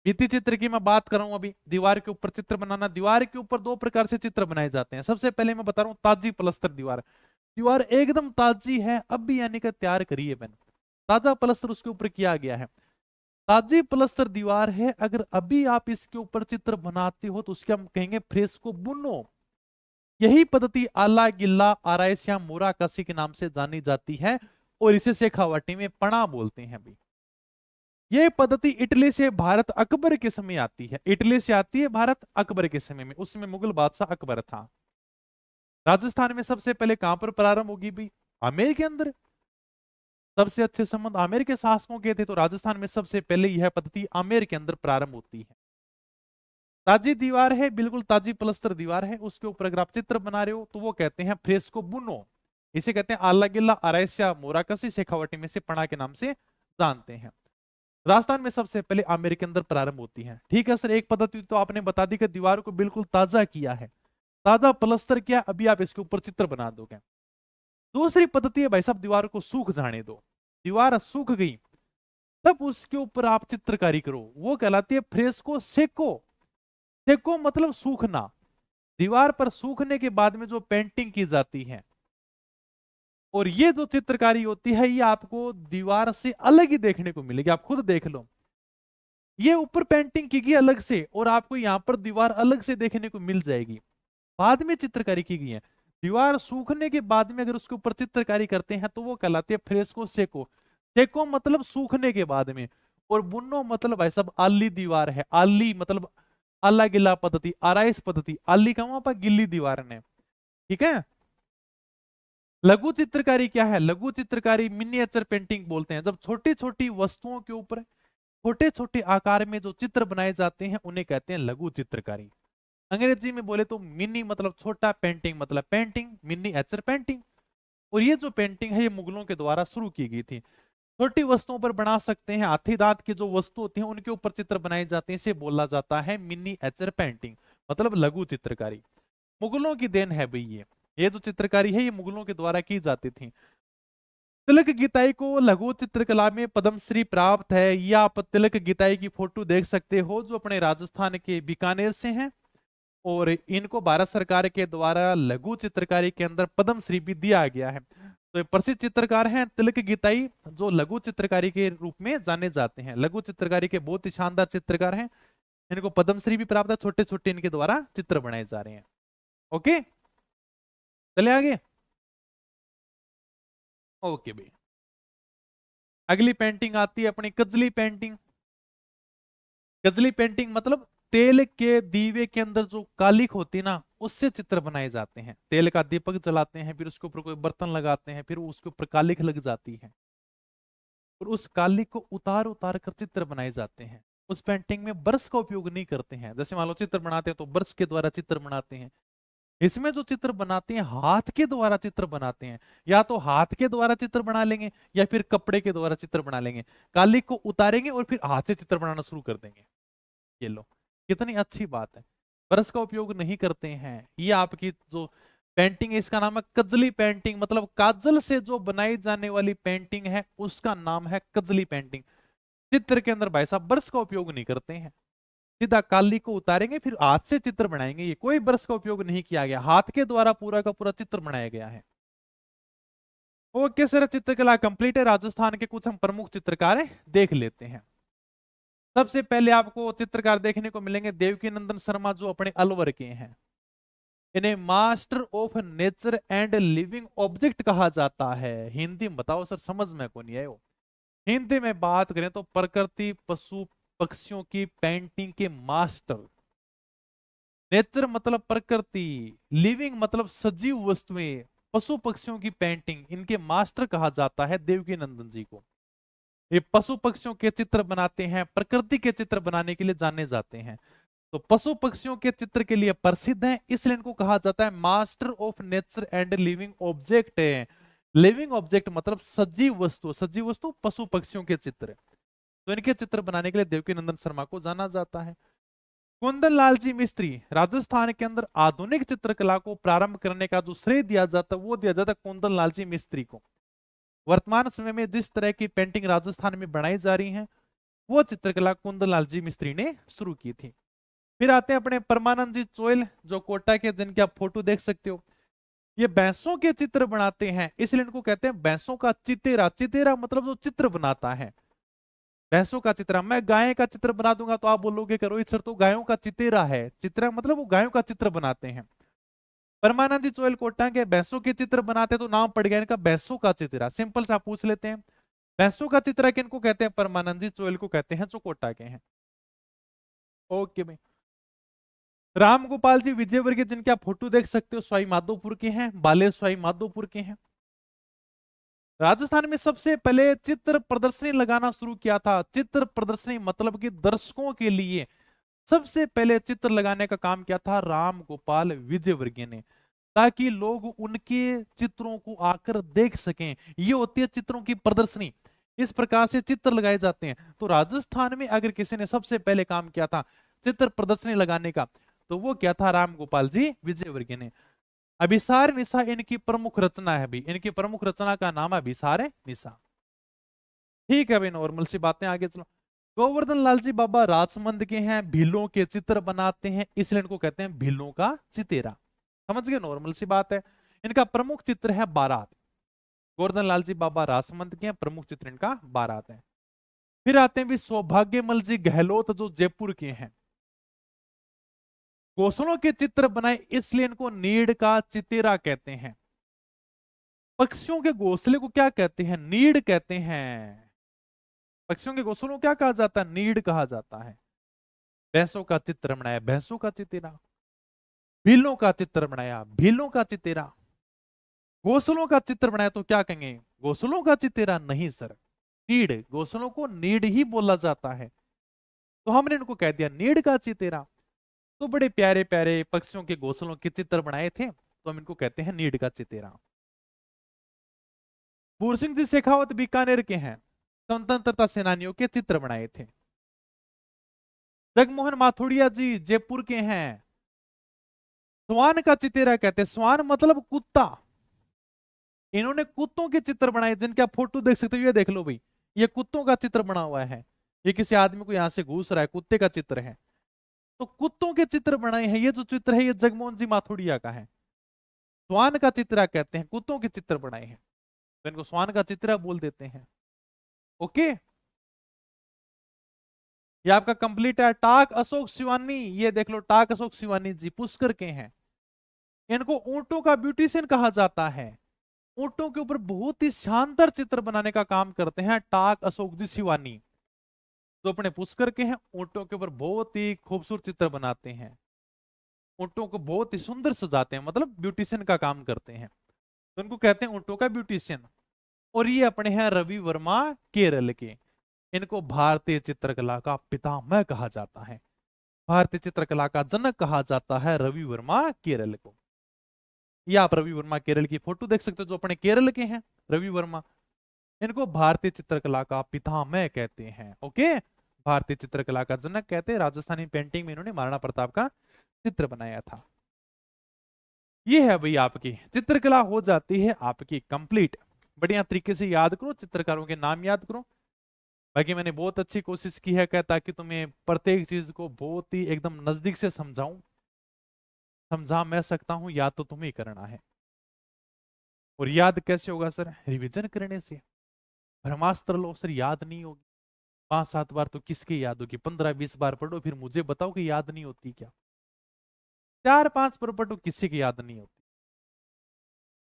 भित्ति चित्र की मैं बात कर रहा हूं। अभी दीवार के ऊपर चित्र बनाना, दीवार के ऊपर दो प्रकार से चित्र बनाए जाते हैं। सबसे पहले मैं बता रहा हूं ताजी प्लस्तर दीवार। दीवार एकदम ताजी है, अभी यानी कि तैयार करी है मैंने, ताजा प्लस्तर उसके ऊपर किया गया है। ताजी प्लस्तर दीवार है, अगर अभी आप इसके ऊपर चित्र बनाते हो तो उसके हम कहेंगे फ्रेस्को बुनो। यही पद्धति आला गिल्ला आराइस या मोराकासी के नाम से जानी जाती है, और इसे शेखावाटी में पणा बोलते हैं अभी। यह पद्धति इटली से भारत अकबर के समय आती है। इटली से आती है भारत अकबर के समय में, उसमें मुगल बादशाह अकबर था। राजस्थान में सबसे पहले कहां पर प्रारंभ होगी भाई? आमेर के अंदर। सबसे अच्छे संबंध आमेर के शासकों के थे, तो राजस्थान में सबसे पहले यह पद्धति आमेर के अंदर प्रारंभ होती है। ताजी दीवार है, बिल्कुल ताजी प्लस्तर दीवार है, उसके ऊपर अगर आप चित्र बना रहे हो तो वो कहते हैं फ्रेस्को बुनो। इसे कहते हैं आला गिल्ला आराइस या मोराकासी, शेखावाटी में से पणा के नाम से जानते हैं। राजस्थान में सबसे पहले आमेर के अंदर प्रारंभ होती है। ठीक है सर, एक पद्धति तो आपने बता दी कि दीवार को बिल्कुल ताजा किया है, ताजा प्लस्तर किया, अभी आप इसके ऊपर चित्र बना दोगे। दूसरी पद्धति है भाई साहब दीवार को सूख जाने दो। दीवार सूख गई तब उसके ऊपर आप चित्रकारी करो, वो कहलाती है फ्रेस्को सेको। सेको मतलब सूखना। दीवार पर सूखने के बाद में जो पेंटिंग की जाती है, और ये जो चित्रकारी होती है ये आपको दीवार से अलग ही देखने को मिलेगी। आप खुद देख लो, ये ऊपर पेंटिंग की गई अलग से और आपको यहां पर दीवार अलग से देखने को मिल जाएगी। बाद में चित्रकारी की गई है। दीवार सूखने के बाद में अगर उसके ऊपर चित्रकारी करते हैं तो वो कहलाती है फ्रेस्को सेको। सेको मतलब सूखने के बाद में, और बुनो मतलब भाई साहब आली दीवार है। आली मतलब आला गिल्ला पद्धति, आराइस पद्धति। आली का वहां पर गिल्ली दीवार ने। ठीक है। लघु चित्रकारी क्या है? लघु चित्रकारी मिनिएचर पेंटिंग बोलते हैं, जब छोटी छोटी वस्तुओं के ऊपर छोटे छोटे आकार में जो चित्र बनाए जाते हैं उन्हें कहते हैं लघु चित्रकारी। अंग्रेजी में बोले तो मिनी मतलब छोटा, पेंटिंग मतलब पेंटिंग, मिनीएचर पेंटिंग। और ये जो पेंटिंग है ये मुगलों के द्वारा शुरू की गई थी। छोटी वस्तुओं पर बना सकते हैं, हाथी दांत की जो वस्तु होती है उनके ऊपर चित्र बनाए जाते हैं, इसे बोला जाता है मिनीएचर पेंटिंग, मतलब लघु चित्रकारी। मुगलों की देन है भाई ये जो चित्रकारी है ये मुगलों के द्वारा की जाती थी। तिलक गीताई को लघु चित्रकला में पद्मश्री प्राप्त है। ये आप तिलक गीताई की फोटो देख सकते हो जो अपने राजस्थान के बीकानेर से हैं, और इनको भारत सरकार के द्वारा लघु चित्रकारी के अंदर पद्मश्री भी दिया गया है। तो ये प्रसिद्ध चित्रकार हैं तिलक गीताई, जो लघु चित्रकारी के रूप में जाने जाते हैं। लघु चित्रकारी के बहुत ही शानदार चित्रकार हैं, इनको पद्मश्री भी प्राप्त है, छोटे छोटे इनके द्वारा चित्र बनाए जा रहे हैं। ओके, चले आगे। ओके भाई, अगली पेंटिंग आती है अपनी कजली पेंटिंग। कजली पेंटिंग मतलब तेल के दीवे के अंदर जो कालिक होती है ना, उससे चित्र बनाए जाते हैं। तेल का दीपक जलाते हैं, फिर उसके ऊपर कोई बर्तन लगाते हैं, फिर उसके ऊपर कालिक लग जाती है, और उस कालिक को उतार उतार कर चित्र बनाए जाते हैं। उस पेंटिंग में ब्रश का उपयोग नहीं करते हैं। जैसे मान लो चित्र बनाते हैं तो ब्रश के द्वारा चित्र बनाते हैं। इसमें जो चित्र बनाते हैं हाथ के द्वारा चित्र बनाते हैं। या तो हाथ के द्वारा चित्र बना लेंगे या फिर कपड़े के द्वारा चित्र बना लेंगे। कालिक को उतारेंगे और फिर हाथ से चित्र बनाना शुरू कर देंगे। ये लो, कितनी अच्छी बात है। ब्रश का उपयोग नहीं करते हैं। ये आपकी जो पेंटिंग है इसका नाम है कजली पेंटिंग, मतलब काजल से जो बनाई जाने वाली पेंटिंग है उसका नाम है कजली पेंटिंग। चित्र के अंदर भाई साहब ब्रश का उपयोग नहीं करते हैं, सीधा काली को उतारेंगे फिर हाथ से चित्र बनाएंगे। ये कोई ब्रश का उपयोग नहीं किया गया, हाथ के द्वारा पूरा का पूरा चित्र बनाया गया है। ओके सर, चित्रकला कंप्लीट है। राजस्थान के कुछ हम प्रमुख चित्रकार हैं, देख लेते हैं। सबसे पहले आपको चित्रकार देखने को मिलेंगे देवकी नंदन शर्मा, जो अपने अलवर के हैं। इन्हें master of nature and living object कहा जाता है। हिंदी में बताओ सर, समझ में को नहीं आयो। हिंदी में बात करें तो प्रकृति पशु पक्षियों की पेंटिंग के मास्टर। नेचर मतलब प्रकृति, लिविंग मतलब सजीव वस्तुएं, पशु पक्षियों की पेंटिंग, इनके मास्टर कहा जाता है देवकी नंदन जी को। ये पशु पक्षियों के चित्र बनाते हैं, प्रकृति के चित्र बनाने के लिए जाने जाते हैं। तो पशु पक्षियों के चित्र के लिए प्रसिद्ध हैं, इसलिए इनको कहा जाता है master of nature and living object है। लिविंग ऑब्जेक्ट मतलब सजीव वस्तु, सजीव वस्तु पशु पक्षियों के चित्र। तो इनके चित्र बनाने के लिए देवकी नंदन शर्मा को जाना जाता है। कुंदन लाल जी मिस्त्री, राजस्थान के अंदर आधुनिक चित्रकला को प्रारंभ करने का जो श्रेय दिया जाता है वो दिया जाता है कुंदन लाल जी मिस्त्री को। वर्तमान समय में जिस तरह की पेंटिंग राजस्थान में बनाई जा रही है वो चित्रकला कुंदन लाल जी मिस्त्री ने शुरू की थी। फिर आते हैं अपने परमानंद जी चोइल, जो कोटा के, जिनके आप फोटो देख सकते हो। ये भैंसों के चित्र बनाते हैं, इसलिए इनको कहते हैं भैंसों का चितेरा। चितेरा मतलब जो चित्र बनाता है, भैंसों का चित्र। मैं गाय का चित्र बना दूंगा तो आप बोलोगे कि रोहित सर तो गायों का चितेरा है। चित्रा मतलब वो गायों का चित्र बनाते हैं। परमानंद जी चोइल कोटा के भैंसों के चित्र बनाते तो नाम पड़ गया इनका भैंसों का चित्रा। सिंपल सा पूछ लेते हैं, भैंसों का चित्रा किनको कहते हैं? परमानंद जी चोइल को कहते हैं, जो कोटा के हैं। ओके भाई। राम गोपाल जी विजयवर्गीय, जिनके आप फोटो देख सकते हो, सवाई माधोपुर के हैं, बाले सवाई माधोपुर के हैं। राजस्थान में सबसे पहले चित्र प्रदर्शनी लगाना शुरू किया था। चित्र प्रदर्शनी मतलब कि दर्शकों के लिए सबसे पहले चित्र लगाने का काम किया था राम गोपाल विजयवर्गीय ने, ताकि लोग उनके चित्रों को आकर देख सकें। ये होती है चित्रों की प्रदर्शनी, इस प्रकार से चित्र लगाए जाते हैं। तो राजस्थान में अगर किसी ने सबसे पहले काम किया था चित्र प्रदर्शनी लगाने का तो वो क्या था? राम गोपाल जी विजयवर्गीय ने। अभिसार निशा इनकी प्रमुख रचना है भी, इनकी प्रमुख रचना का नाम अभिसार निशा। ठीक है भाई, नॉर्मल सी बातें, आगे चलो। गोवर्धन लाल जी बाबा राजसमंद के हैं, भीलों के चित्र बनाते हैं, इसलिए इनको कहते हैं भीलों का चितेरा। समझ गए, नॉर्मल सी बात है। इनका प्रमुख चित्र है बारात। गोवर्धन लाल जी बाबा राजसमंद के हैं, प्रमुख चित्र इनका बारात है। फिर आते हैं भी सौभाग्यमल जी गहलोत, जो जयपुर के हैं। घोंसलों के चित्र बनाए, इसलिए इनको नीड़ का चितेरा कहते हैं। पक्षियों के घोंसले को क्या कहते हैं? नीड़ कहते हैं। पक्षियों के घोंसलों को क्या कहा जाता है? नीड़ कहा जाता है। भैंसों का चित्र बनाया, भैंसों का चितेरा। भीलों का चित्र बनाया, भीलों का चितेरा। घोंसलों का चित्र बनाया तो क्या कहेंगे? घोंसलों का चितेरा नहीं सर, नीड, घोंसलों को नीड ही बोला जाता है, तो हमने इनको कह दिया नीड का चितेरा। तो बड़े प्यारे प्यारे पक्षियों के घोंसलों के चित्र बनाए थे, तो हम इनको कहते हैं नीड का चितेरा। पूर सिंह जी शेखावत बीकानेर के हैं, स्वतंत्रता सेनानियों के चित्र बनाए थे। जगमोहन माथुड़िया जी जयपुर के हैं, स्वान का चितेरा कहते हैं, स्वान मतलब कुत्ता। इन्होंने कुत्तों के चित्र बनाए, जिनके आप फोटो देख सकते हो, ये देख लो भाई, ये कुत्तों का चित्र बना हुआ है, ये किसी आदमी को यहां से घूस रहा है, कुत्ते का चित्र है। तो कुत्तों के चित्र बनाए हैं, ये जो चित्र है ये जगमोहन जी माथुड़िया का है। स्वान का चित्र कहते हैं, कुत्तों के चित्र बनाए हैं, तो इनको स्वान का चित्र बोल देते हैं। ओके, ये आपका कंप्लीट है। टाक अशोक शिवानी, ये देख लो, टाक अशोक शिवानी जी पुष्कर के हैं। इनको ऊंटों का ब्यूटिशियन कहा जाता है, ऊंटों के ऊपर बहुत ही शानदार चित्र बनाने का काम करते हैं टाक अशोक जी शिवानी, जो अपने पुष्कर के हैं, ऊंटों के ऊपर बहुत ही खूबसूरत चित्र बनाते हैं, ऊंटों को बहुत ही सुंदर सजाते हैं, मतलब ब्यूटिशियन का काम करते हैं, तो उनको कहते हैं ऊंटों का ब्यूटिशियन। और ये अपने हैं रवि वर्मा केरल के, इनको भारतीय चित्रकला का पितामह कहा जाता है, भारतीय चित्रकला का जनक कहा जाता है रवि वर्मा केरल को। ये आप रवि वर्मा केरल की फोटो देख सकते हो, जो अपने केरल के हैं रवि वर्मा, इनको भारतीय चित्रकला का पितामह कहते हैं। ओके, भारतीय चित्रकला का जनक कहते हैं। राजस्थानी पेंटिंग में इन्होंने महाराणा प्रताप का चित्र बनाया था। ये है भाई आपकी चित्रकला हो जाती है आपकी कंप्लीट। बढ़िया तरीके से याद करो, चित्रकारों के नाम याद करो। बाकी मैंने बहुत अच्छी कोशिश की है क्या, ताकि तुम्हें प्रत्येक चीज को बहुत ही एकदम नजदीक से समझाऊं। समझा मैं सकता हूं, याद तो तुम्हें ही करना है। और याद कैसे होगा सर? रिवीजन करने से। ब्रह्मास्त्र लो सर, याद नहीं होगी। 5-7 बार तो किसकी याद होगी, 15-20 बार पढ़ो, फिर मुझे बताओ कि याद नहीं होती क्या? 4-5 पर पढ़ो, किसी की याद नहीं होती,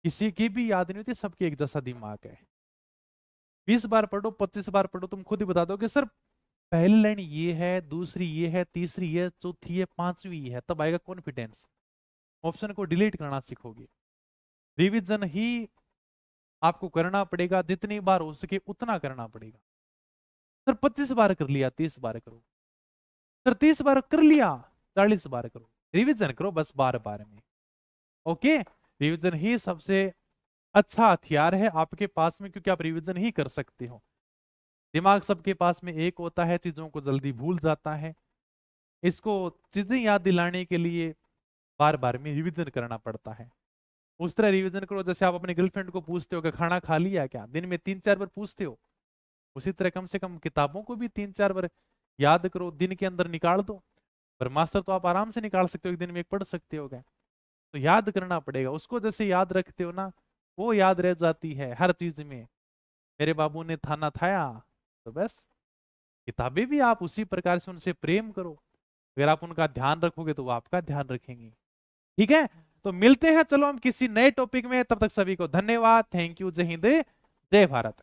किसी की भी याद नहीं होती, सबकी एक जैसा दिमाग है। 20 बार पढ़ो, 25 बार पढ़ो, तुम खुद ही बता दो कि सर पहली लाइन ये है, दूसरी ये है, तीसरी ये, चौथी है, पांचवी ये है, तब आएगा कॉन्फिडेंस। ऑप्शन को डिलीट करना सीखोगे। रिवीजन ही आपको करना पड़ेगा, जितनी बार हो सके उतना करना पड़ेगा। सर 25 बार कर लिया, 30 बार करो। सर 30 बार कर लिया, 40 बार करो। रिवीजन करो बस बार बार में। ओके, रिवीजन ही सबसे अच्छा हथियार है आपके पास में, क्योंकि आप रिवीजन ही कर सकते हो। दिमाग सबके पास में एक होता है, चीजों को जल्दी भूल जाता है, इसको चीजें याद दिलाने के लिए बार बार में रिवीजन करना पड़ता है। उस तरह रिवीजन करो जैसे आप अपने गर्लफ्रेंड को पूछते हो कि खाना खा लिया क्या, दिन में 3-4 बार पूछते हो, उसी तरह कम से कम किताबों को भी 3-4 बार याद करो, दिन के अंदर निकाल दो। पर मास्टर तो आप आराम से निकाल सकते हो, एक दिन में एक पढ़ सकते हो। तो याद करना पड़ेगा उसको, जैसे याद रखते हो ना, वो याद रह जाती है हर चीज में। मेरे बाबू ने थाना थाया, तो बस किताबें भी आप उसी प्रकार से उनसे प्रेम करो। अगर आप उनका ध्यान रखोगे तो वो आपका ध्यान रखेंगे। ठीक है, तो मिलते हैं चलो हम किसी नए टॉपिक में, तब तक सभी को धन्यवाद, थैंक यू, जय हिंद, जय भारत।